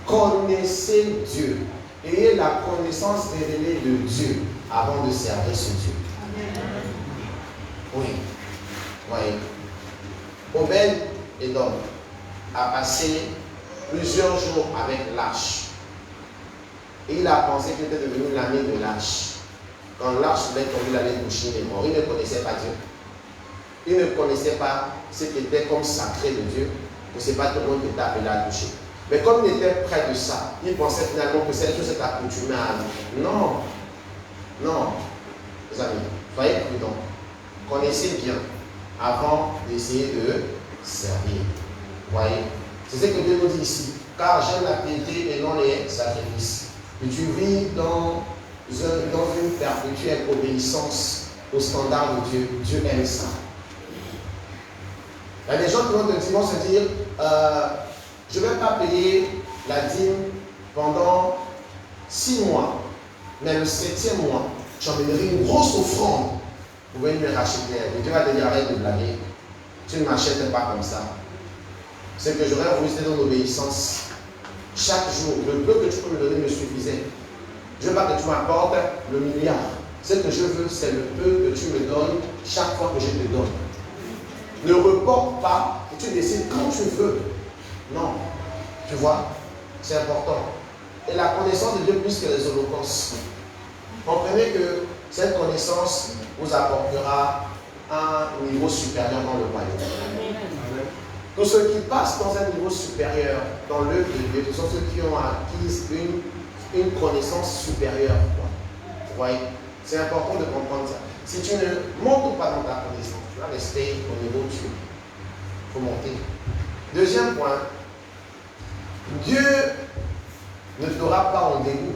Connaissez Dieu. Ayez la connaissance révélée de Dieu avant de servir ce Dieu. Oui. Oui. Obed-Édom a passé plusieurs jours avec l'arche. Et il a pensé qu'il était devenu l'ami de l'arche. Quand l'arche voulait tomber, il allait toucher les morts. Il ne connaissait pas Dieu. Il ne connaissait pas ce qui était comme sacré de Dieu. Que ce n'est pas tout le monde qui était appelé à toucher. Mais comme il était près de ça, il pensait finalement que cette chose s'est accoutumée à lui. Non. Non. Les amis, soyez prudents. Connaissez bien avant d'essayer de servir. Voyez. C'est ce que Dieu nous dit ici. Car j'aime la piété et non les sacrifices. Et tu vis dans une perpétuelle obéissance au standard de Dieu. Dieu aime ça. Il y a des gens qui vont se dire je ne vais pas payer la dîme pendant 6 mois, mais le 7e mois, j'emmènerai une grosse offrande. Vous pouvez me racheter. Et Dieu va te dire arrête de blaguer. Tu ne m'achètes pas comme ça. C'est que j'aurais voulu rester dans l'obéissance. Chaque jour, le peu que tu peux me donner me suffisait. Je ne veux pas que tu m'apportes le milliard. Ce que je veux, c'est le peu que tu me donnes chaque fois que je te donne. Ne reporte pas et tu décides quand tu veux. Non. Tu vois, c'est important. Et la connaissance de Dieu plus que les holocaustes. Comprenez que cette connaissance vous apportera un niveau supérieur dans le royaume. Tous ceux qui passent dans un niveau supérieur dans l'œuvre de Dieu, ce sont ceux qui ont acquis une connaissance supérieure. Vous voyez, c'est important de comprendre ça. Si tu ne montes pas dans ta connaissance, tu vas rester au niveau de Dieu. Il faut monter. Deuxième point, Dieu ne fera pas en dégoût.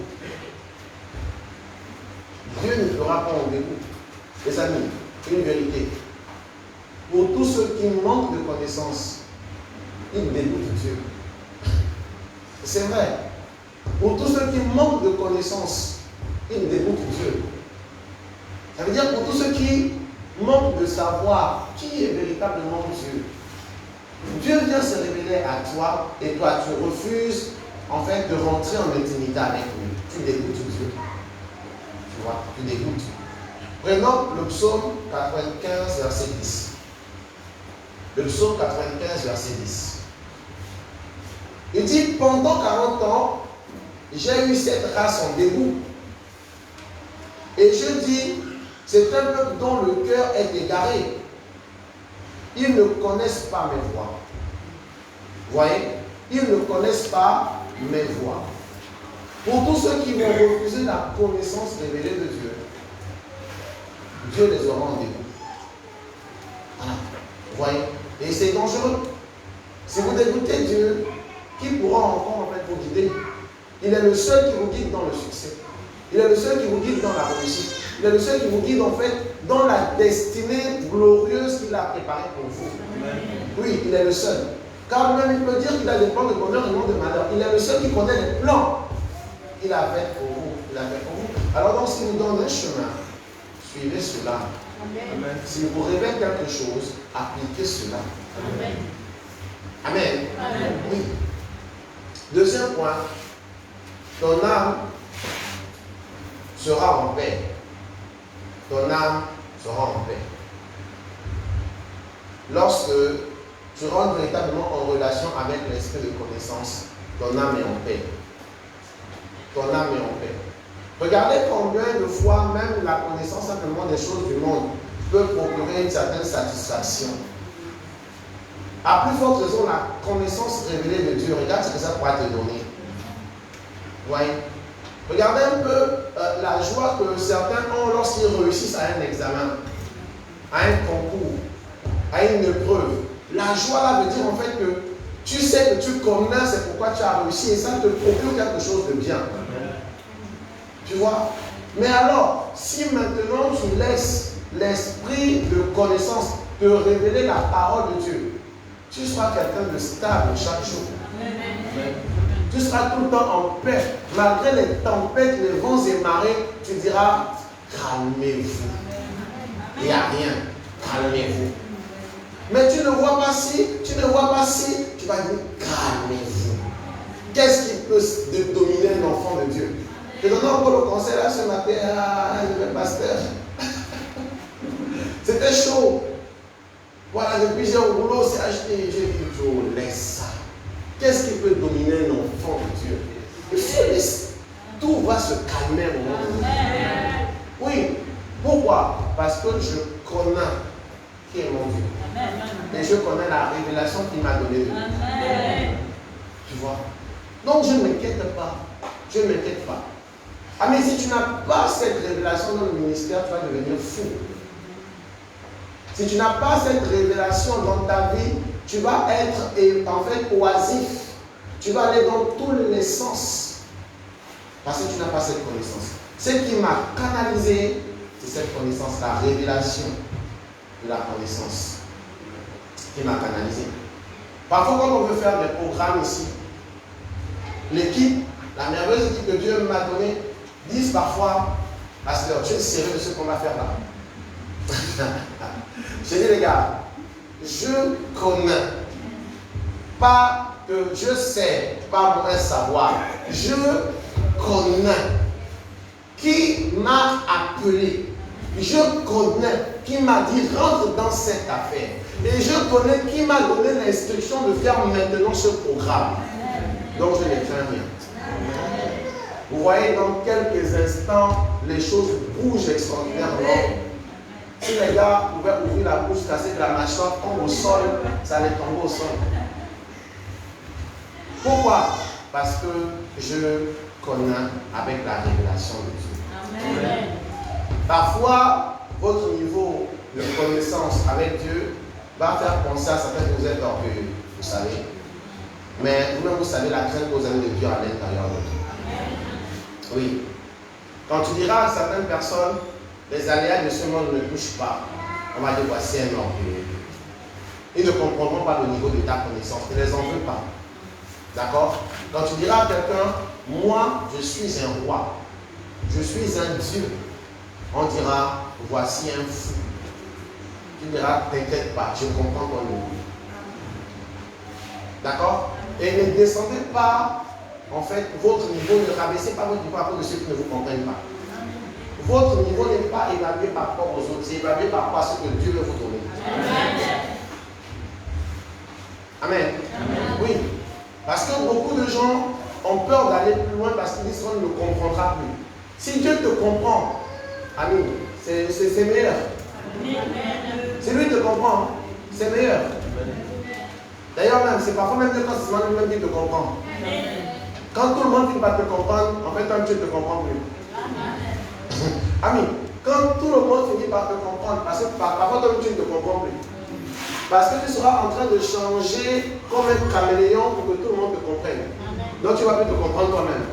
Dieu ne fera pas en dégoût. Les amis, une vérité. Pour tous ceux qui manquent de connaissance, ils dégoûtent Dieu. C'est vrai. Pour tous ceux qui manquent de connaissances, ils dégoûtent Dieu. Ça veut dire pour tous ceux qui manquent de savoir qui est véritablement Dieu. Dieu vient se révéler à toi et toi tu refuses en fait de rentrer en intimité avec lui. Tu dégoûtes Dieu. Tu vois, tu dégoûtes. Prenons le psaume 95 verset 10. Le psaume 95 verset 10. Il dit, pendant 40 ans, j'ai eu cette race en dégoût. Et je dis, c'est un peuple dont le cœur est égaré. Ils ne connaissent pas mes voies. Vous voyez? Ils ne connaissent pas mes voies. Pour tous ceux qui vont refuser la connaissance révélée de Dieu, Dieu les aura en dégoût. Voilà. Vous voyez? Et c'est dangereux. Si vous dégoûtez Dieu, qui pourra encore en fait vous guider? Il est le seul qui vous guide dans le succès. Il est le seul qui vous guide dans la réussite. Il est le seul qui vous guide en fait dans la destinée glorieuse qu'il a préparée pour vous. Oui, il est le seul. Car même il peut dire qu'il a des plans de bonheur et non de malheur. Il est le seul qui connaît les plans qu'il a fait pour vous. Il a fait pour vous. Alors donc, s'il vous donne un chemin, suivez cela. Amen. S'il vous révèle quelque chose, appliquez cela. Amen. Amen. Amen. Oui. Deuxième point, ton âme sera en paix. Ton âme sera en paix. Lorsque tu rentres véritablement en relation avec l'esprit de connaissance, ton âme est en paix. Ton âme est en paix. Regardez combien de fois même la connaissance simplement des choses du monde peut procurer une certaine satisfaction. À plus forte raison, la connaissance révélée de Dieu, regarde ce que ça pourra te donner. Vous voyez? Regardez un peu la joie que certains ont lorsqu'ils réussissent à un examen, à un concours, à une épreuve. La joie là veut dire en fait que tu sais que tu connais, c'est pourquoi tu as réussi et ça te procure quelque chose de bien. Tu vois? Mais alors, si maintenant tu laisses l'esprit de connaissance te révéler la parole de Dieu, tu seras quelqu'un de stable chaque jour. Tu seras tout le temps en paix. Malgré les tempêtes, les vents et marées, tu diras, calmez-vous. Il n'y a rien. Calmez-vous. Mais tu ne vois pas si, tu vas dire, calmez-vous. Qu'est-ce qui peut dominer un enfant de Dieu? Je donne encore le conseil là ce matin, le pasteur. C'était chaud. Voilà, depuis j'ai au boulot, c'est acheté. J'ai dit, je laisse ça. Qu'est-ce qui peut dominer un enfant de Dieu? Je laisse. Tout va se calmer au moment donné. Oui. Pourquoi? Parce que je connais qui est mon Dieu. Et je connais la révélation qu'il m'a donnée de lui. Tu vois? Donc je ne m'inquiète pas. Je ne m'inquiète pas. Ah mais si tu n'as pas cette révélation dans le ministère, tu vas devenir fou. Si tu n'as pas cette révélation dans ta vie, tu vas être en fait oisif. Tu vas aller dans tous les sens. Parce que tu n'as pas cette connaissance. Ce qui m'a canalisé, c'est cette connaissance, la révélation de la connaissance qui m'a canalisé. Parfois, quand on veut faire des programmes ici, l'équipe, la merveilleuse équipe que Dieu m'a donnée, disent parfois, pasteur, tu es sérieux de ce qu'on va faire là? J'ai dit, les gars, je connais. Pas que je sais, pas mon savoir. Je connais. Qui m'a appelé? Je connais. Qui m'a dit, rentre dans cette affaire. Et je connais qui m'a donné l'instruction de faire maintenant ce programme. Donc je ne crains rien. Vous voyez, dans quelques instants, les choses bougent extraordinairement. Si les gars pouvaient ouvrir la bouche, casser de la mâchoire, tomber au sol, ça allait tomber au sol. Pourquoi? Parce que je connais avec la révélation de Dieu. Amen. Parfois, votre niveau de connaissance avec Dieu va faire penser à certains que vous êtes orgueilleux, vous savez. Mais vous-même, vous savez la crainte que vous avez de Dieu à l'intérieur de vous. Oui. Quand tu diras à certaines personnes, les aléas de ce monde ne touchent pas, on va dire voici un orgueilleux. Ils ne comprendront pas le niveau de ta connaissance, ne les en veux pas. D'accord? Quand tu diras à quelqu'un, moi, je suis un roi, je suis un Dieu, on dira, voici un fou. Tu diras, t'inquiète pas, je comprends ton niveau. D'accord? Et ne descendez pas, en fait, votre niveau, ne rabaissez pas votre niveau à cause de ceux qui ne vous comprennent pas. Votre niveau n'est pas évalué par rapport aux autres, c'est évalué par rapport à ce que Dieu veut vous donner. Amen. Amen. Oui. Parce que beaucoup de gens ont peur d'aller plus loin parce qu'ils disent qu'on ne le comprendra plus. Si Dieu te comprend, Amen, c'est meilleur. Si lui te comprend, c'est meilleur. D'ailleurs, même, c'est parfois même mieux quand c'est lui-même qui te comprend. Quand tout le monde finit par te comprendre, en fait, toi, Dieu ne te comprend plus. Amen. Quand tout le monde finit par te comprendre, parce que parfois, toi, tu ne te comprends plus. Parce que tu seras en train de changer comme un caméléon pour que tout le monde te comprenne. Donc, tu ne vas plus te comprendre toi-même.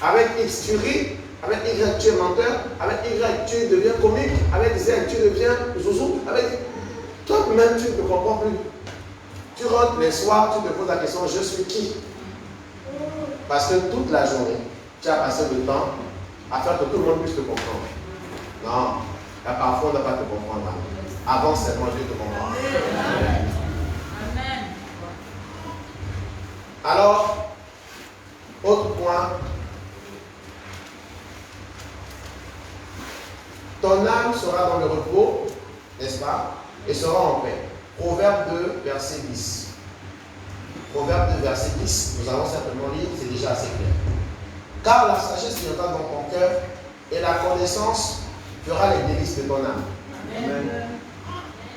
Avec X, tu ris. Avec Y, tu es menteur. Avec Y, tu deviens comique. Avec Z, tu deviens zouzou. Avec toi-même, tu ne te comprends plus. Tu rentres les soirs, tu te poses la question, je suis qui? Parce que toute la journée, tu as passé le temps à faire que tout le monde puisse te comprendre. Non, là, parfois on ne va pas te comprendre. Avant seulement Dieu te comprend. Amen. Alors, autre point. Ton âme sera dans le repos, n'est-ce pas? Et sera en paix. Proverbe 2, verset 10. Proverbe 2, verset 10. Nous allons simplement lire, c'est déjà assez clair. Car la sagesse viendra dans ton cœur et la connaissance fera les délices de ton âme. Amen.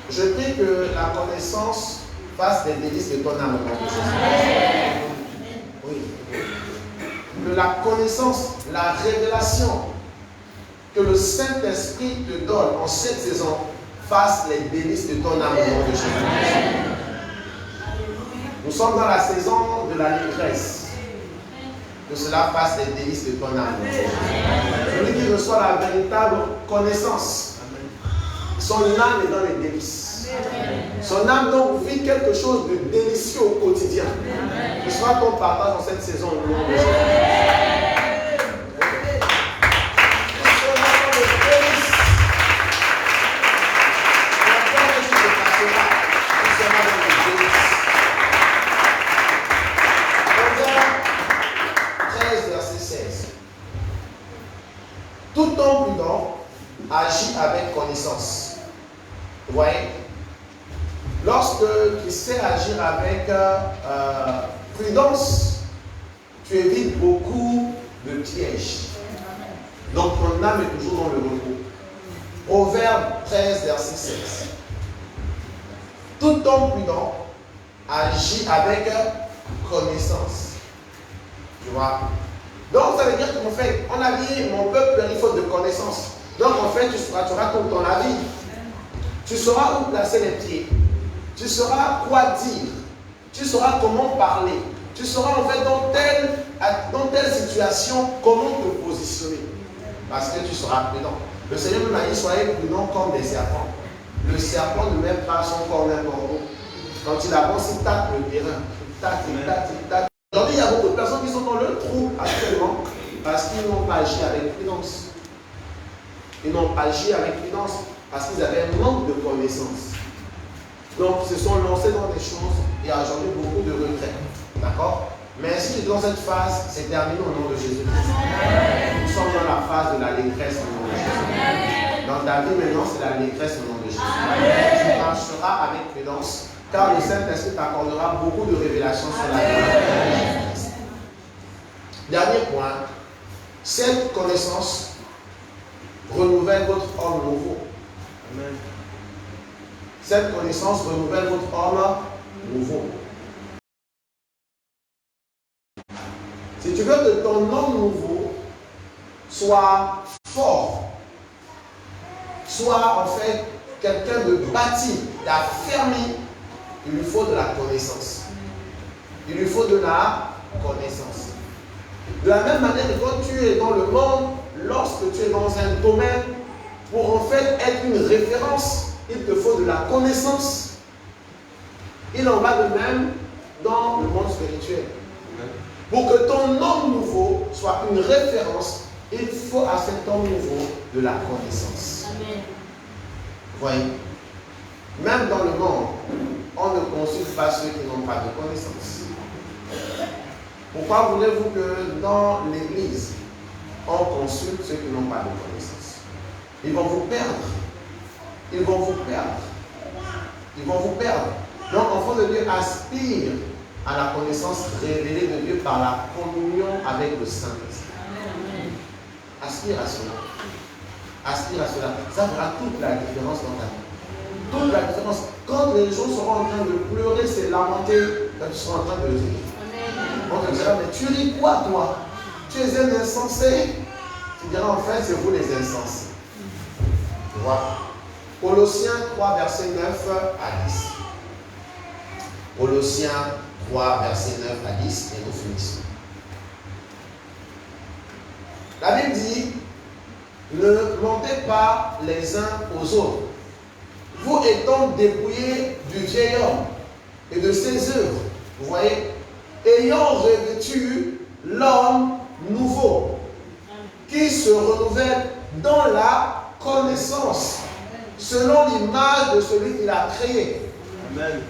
Je prie que la connaissance fasse les délices de ton âme au nom de Jésus. Oui. Que la connaissance, la révélation que le Saint-Esprit te donne en cette saison fasse les délices de ton âme au nom de Jésus. Nous sommes dans la saison de la détresse. Que cela fasse les délices de ton âme. Celui qui reçoit la véritable connaissance, son âme est dans les délices. Son âme donc vit quelque chose de délicieux au quotidien. Que ce soit ton partage dans cette saison au nom de Jésus. Tout homme prudent agit avec connaissance. Vous voyez? Lorsque tu sais agir avec prudence, tu évites beaucoup de pièges. Donc ton âme est toujours dans le repos. Proverbe 13, verset 16. Tout homme prudent agit avec connaissance. Tu vois? Donc ça veut dire qu'en fait, on a dit mon peuple il faut de connaissance. Donc en fait, tu auras tout ton avis. Tu sauras où placer les pieds. Tu sauras quoi dire. Tu sauras comment parler. Tu sauras en fait dans telle situation comment te positionner. Parce que tu seras prudent. Le Seigneur nous a dit soyez prudents comme des serpents. Le serpent ne met pas son corps n'importe où. Quand il avance, il tape le terrain. Il tape. Aujourd'hui, il y a beaucoup de personnes qui sont dans le trou actuellement parce qu'ils n'ont pas agi avec prudence. Ils n'ont pas agi avec prudence parce qu'ils avaient un manque de connaissances. Donc, ils se sont lancés dans des choses et il y a aujourd'hui beaucoup de regrets. D'accord? Mais si tu es dans cette phase, c'est terminé au nom de Jésus-Christ. Nous sommes dans la phase de la détresse au nom de Jésus. Dans ta vie maintenant, c'est la détresse au nom de Jésus. Tu marcheras avec prudence. Car le Saint-Esprit t'accordera beaucoup de révélations sur la vie. Dernier point, cette connaissance renouvelle votre homme nouveau. Amen. Cette connaissance renouvelle votre homme nouveau. Si tu veux que ton homme nouveau soit fort, soit en fait quelqu'un de bâti, d'affermi, il lui faut de la connaissance. Il lui faut de la connaissance. De la même manière que quand tu es dans le monde, lorsque tu es dans un domaine, pour en fait être une référence, il te faut de la connaissance. Il en va de même dans le monde spirituel. Pour que ton homme nouveau soit une référence, il faut à cet homme nouveau de la connaissance. Amen. Vous voyez? Même dans le monde, on ne consulte pas ceux qui n'ont pas de connaissance. Pourquoi voulez-vous que dans l'église, on consulte ceux qui n'ont pas de connaissance? Ils vont vous perdre. Ils vont vous perdre. Ils vont vous perdre. Donc, enfant de Dieu, aspire à la connaissance révélée de Dieu par la communion avec le Saint-Esprit. Aspire à cela. Aspire à cela. Ça fera toute la différence dans ta vie. Toute la différence. Quand les gens seront en train de pleurer, c'est lamenter, quand ils seront en train de rire. On te dira, mais tu ris quoi, toi? Tu es un insensé. Tu diras, en fait, c'est vous les insensés. Tu vois? Colossiens 3, verset 9 à 10. Colossiens 3, verset 9 à 10, et nous finissons. La Bible dit, ne mentez pas les uns aux autres, vous étant dépouillés du vieil homme et de ses œuvres, vous voyez, ayant revêtu l'homme nouveau, qui se renouvelle dans la connaissance, selon l'image de celui qui l'a créé. Amen.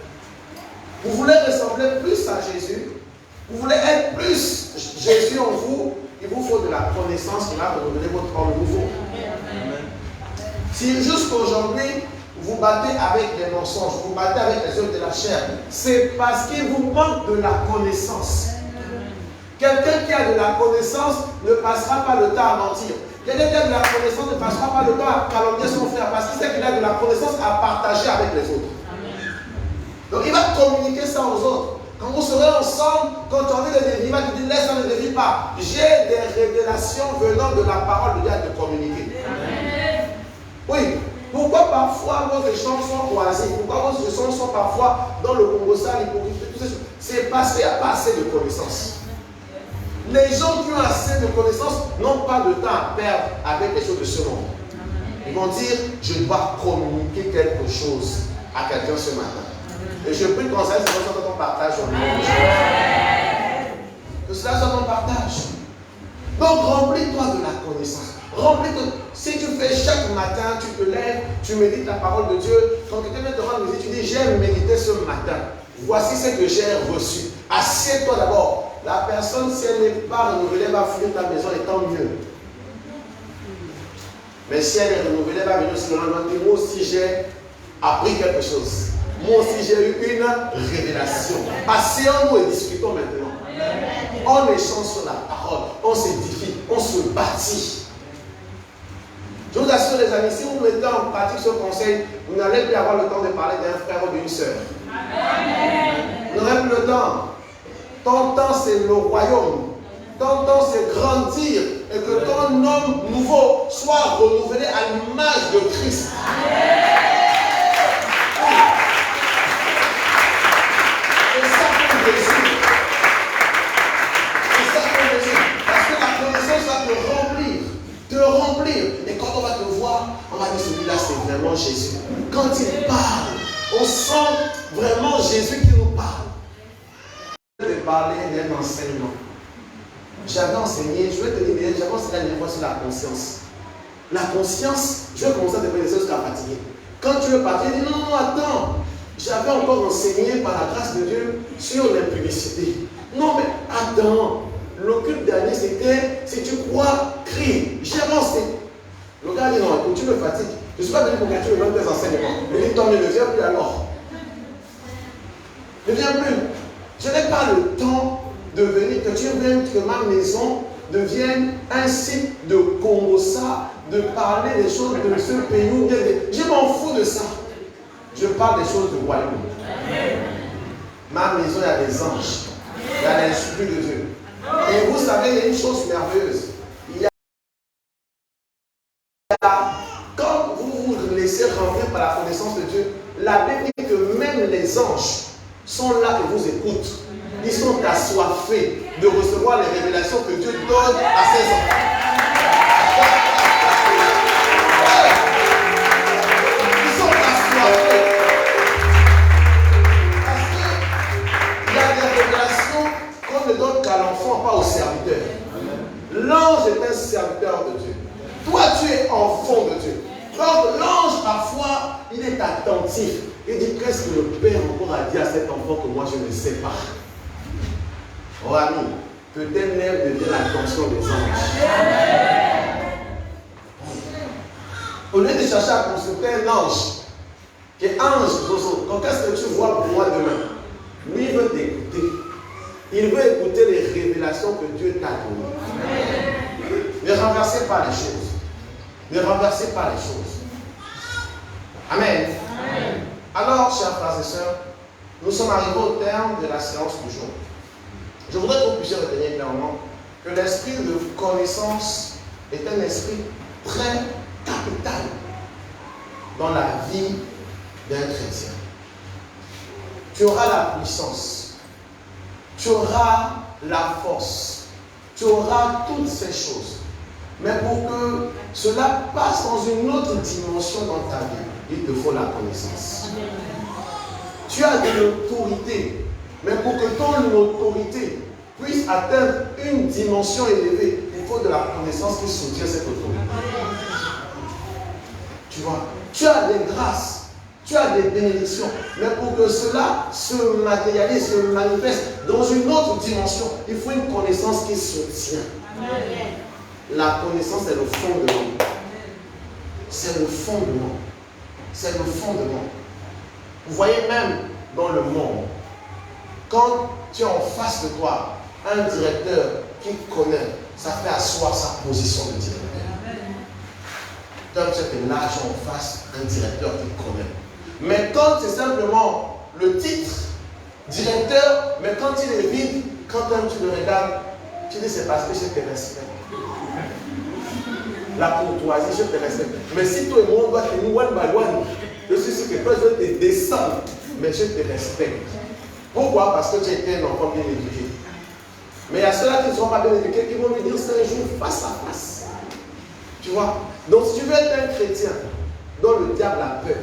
Vous voulez ressembler plus à Jésus, vous voulez être plus Jésus en vous, il vous faut de la connaissance qui va renouveler votre homme nouveau. Amen. Si jusqu'aujourd'hui, vous battez avec les mensonges, vous battez avec les œuvres de la chair, c'est parce qu'il vous manque de la connaissance. Quelqu'un qui a de la connaissance ne passera pas le temps à mentir. Quelqu'un qui a de la connaissance ne passera pas le temps à calomnier son frère parce qu'il sait qu'il a de la connaissance à partager avec les autres. Donc il va communiquer ça aux autres. Quand vous serez ensemble, quand tu as envie de dévier, il va te dire laisse, ça ne dévie pas. J'ai des révélations venant de la parole de Dieu à te communiquer. Amen. Oui. Pourquoi parfois vos échanges sont croisés? Pourquoi vos échanges sont parfois dans le Congo sale, l'hypocrisie? C'est parce qu'il n'y a pas assez de connaissances. Les gens qui ont assez de connaissances n'ont pas de temps à perdre avec les choses de ce monde. Ils vont dire, je dois communiquer quelque chose à quelqu'un ce matin. Et je prie qu'on sache que ce soit ton partage. Que cela soit ton partage. Donc remplis-toi de la connaissance. Remplis-toi. Si tu fais chaque matin, tu te lèves, tu médites la parole de Dieu. Quand quelqu'un vient te rendre visite, tu dis, j'ai médité ce matin. Voici ce que j'ai reçu. Assieds-toi d'abord. La personne, si elle n'est pas renouvelée, va fuir ta maison et tant mieux. Mais si elle est renouvelée, elle va venir sur le lendemain dire, moi aussi j'ai appris quelque chose. Moi aussi j'ai eu une révélation. Asseyons-nous et discutons maintenant. On échange sur la parole, on s'édifie, on se bâtit. Je vous assure les amis, si vous mettez en pratique ce conseil, vous n'allez plus avoir le temps de parler d'un frère ou d'une sœur. Vous n'aurez plus le temps. Ton temps c'est le royaume. Ton temps c'est grandir et que ton homme nouveau soit renouvelé à l'image de Christ. C'est ça qu'on désire. C'est ça qu'on désire. Parce que la connaissance va te remplir. Te remplir. Et quand on va te voir, on va dire celui-là c'est vraiment Jésus. Quand il parle, on sent vraiment Jésus qui nous parle. Je vais te parler d'un enseignement. J'avais enseigné, je vais te dire, j'avais enseigné la dernière fois sur la conscience. La conscience, je vais commencer à te faire des choses jusqu'à fatiguer. Quand tu veux partir, dis non, attends. J'avais encore enseigné par la grâce de Dieu sur l'impudicité. Non, mais attends. Le culte dernier, c'était si tu crois, crie. J'ai avancé. Le gars dit non, écoute, tu me fatigues. Je ne suis pas venu pour que tu me donnes tes enseignements. Il dit, tant mieux, ne viens plus alors. Ne viens plus. Je n'ai pas le temps de venir, que tu viennes, que ma maison devienne un site de Congossa, de parler des choses de ce pays. Je m'en fous de ça. Je parle des choses du royaume. Ma maison, il y a des anges. Il y a l'Esprit de Dieu. Et vous savez, il y a une chose merveilleuse. Quand vous vous laissez remplir par la connaissance de Dieu, la Bible dit que même les anges sont là et vous écoutent. Ils sont assoiffés de recevoir les révélations que Dieu donne à ses enfants. Ils sont assoiffés. Parce qu'il y a des révélations qu'on ne donne qu'à est attentif. Il dit, qu'est-ce que le Père encore a dit à cet enfant que moi je ne sais pas? Oh ami, peut-être l'ère devient l'attention des anges. Au lieu de chercher à consulter un ange, qui est ange, qu'est-ce que tu vois pour moi demain? Lui, il veut t'écouter. Il veut écouter les révélations que Dieu t'a données. Ne renversez pas les choses. Ne renversez pas les choses. Amen. Amen. Alors, chers frères et sœurs, nous sommes arrivés au terme de la séance du jour. Je voudrais que vous puissiez retenir clairement que l'esprit de connaissance est un esprit très capital dans la vie d'un chrétien. Tu auras la puissance, tu auras la force, tu auras toutes ces choses. Mais pour que cela passe dans une autre dimension dans ta vie, il te faut la connaissance. Tu as de l'autorité, mais pour que ton autorité puisse atteindre une dimension élevée, il faut de la connaissance qui soutient cette autorité. Tu vois, tu as des grâces, tu as des bénédictions, mais pour que cela se matérialise, se manifeste dans une autre dimension, il faut une connaissance qui soutient. La connaissance est le fondement. C'est le fondement. C'est le fondement. Vous voyez même dans le monde, quand tu es en face de toi un directeur qui connaît, ça fait asseoir sa position de directeur. Donc tu es là, tu es en face un directeur qui connaît. Mais quand c'est simplement le titre, directeur, mais quand il est vide, quand tu le regardes, tu dis c'est parce que je te respecte. La courtoisie, je te respecte. Mais si toi et moi, on doit tenir one by one, je suis sûr que toi, je vais te descendre, mais je te respecte. Pourquoi? Parce que tu étais un enfant bien éduqué. Mais il y a ceux-là qui ne seront pas bien éduqués qui vont me dire c'est un jour face à face. Tu vois? Donc si tu veux être un chrétien dont le diable a peur,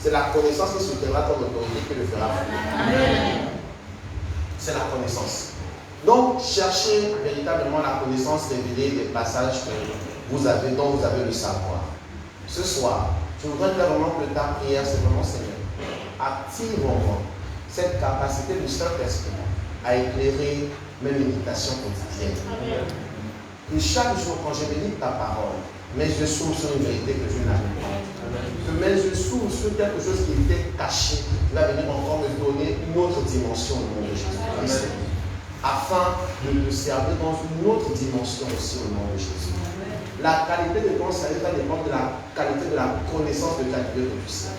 c'est la connaissance qui soutiendra ton autorité qui le fera. C'est la connaissance. Donc, cherchez véritablement la connaissance révélée des passages que vous avez, dont vous avez le savoir. Ce soir, je voudrais vraiment que ta prière, c'est vraiment Seigneur, active en moi cette capacité du Saint-Esprit à éclairer mes méditations quotidiennes. Et chaque jour, quand je médite ta parole, mes yeux s'ouvrent sur une vérité que je n'avais pas. Que mes yeux s'ouvrent sur quelque chose qui était caché, qui va venir encore me donner une autre dimension au nom de Jésus-Christ, afin de te servir dans une autre dimension aussi au nom de Jésus. La qualité de ton service va dépendre de la qualité de la connaissance de ta Dieu que tu sers.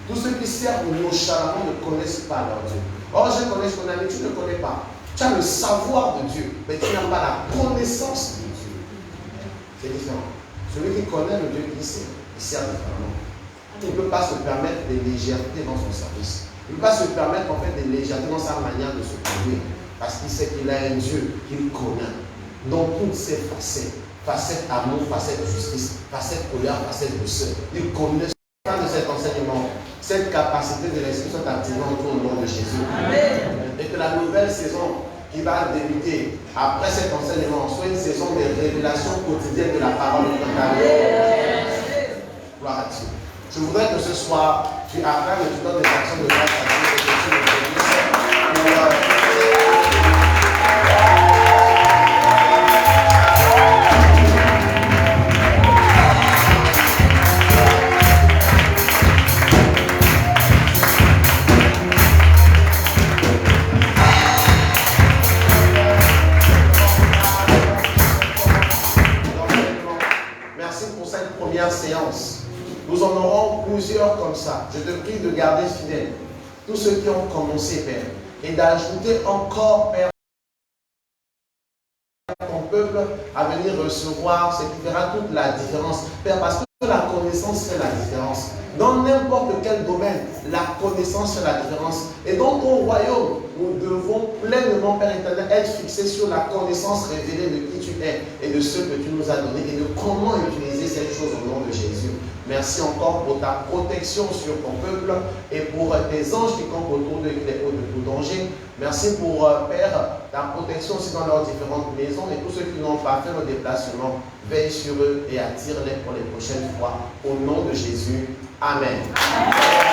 Tous ceux qui servent nonchalamment ne connaissent pas leur Dieu. Or, je connais, mais tu ne connais pas. Tu as le savoir de Dieu, mais tu n'as pas la connaissance de Dieu. C'est différent. Celui qui connaît le Dieu qu'il sert, il sert différemment. Il ne peut pas se permettre des légèretés dans son service. Il ne peut pas se permettre en fait des légèretés dans sa manière de se conduire. Parce qu'il sait qu'il a un Dieu qu'il connaît. Dans toutes ses facettes. Facette amour, facette justice, facette colère, facette douceur. Il connaît de cet enseignement. Cette capacité de l'esprit soit activée autour au nom de Jésus. Amen. Et que la nouvelle saison qui va débuter après cet enseignement soit une saison de révélation quotidienne de la parole de Dieu. Gloire à Dieu. Je voudrais que ce soir, tu acclames et tu donnes des actions de grâce à Dieu et que tu le bénisses. Séance. Nous en aurons plusieurs comme ça. Je te prie de garder fidèle tous ceux qui ont commencé, Père, et d'ajouter encore, Père, ton peuple à venir recevoir ce qui fera toute la différence, Père, parce que la connaissance fait la différence. Dans n'importe quel domaine, la connaissance fait la différence. Et donc au royaume, nous devons pleinement, Père éternel, être fixés sur la connaissance révélée de qui tu es et de ce que tu nous as donné et de comment utiliser cette chose au nom de Jésus. Merci encore pour ta protection sur ton peuple et pour tes anges qui campent autour d'eux et qui les ôtent de tout danger. Merci pour, Père, ta protection aussi dans leurs différentes maisons et tous ceux qui n'ont pas fait le déplacement. Veille sur eux et attire-les pour les prochaines fois. Au nom de Jésus. Amen.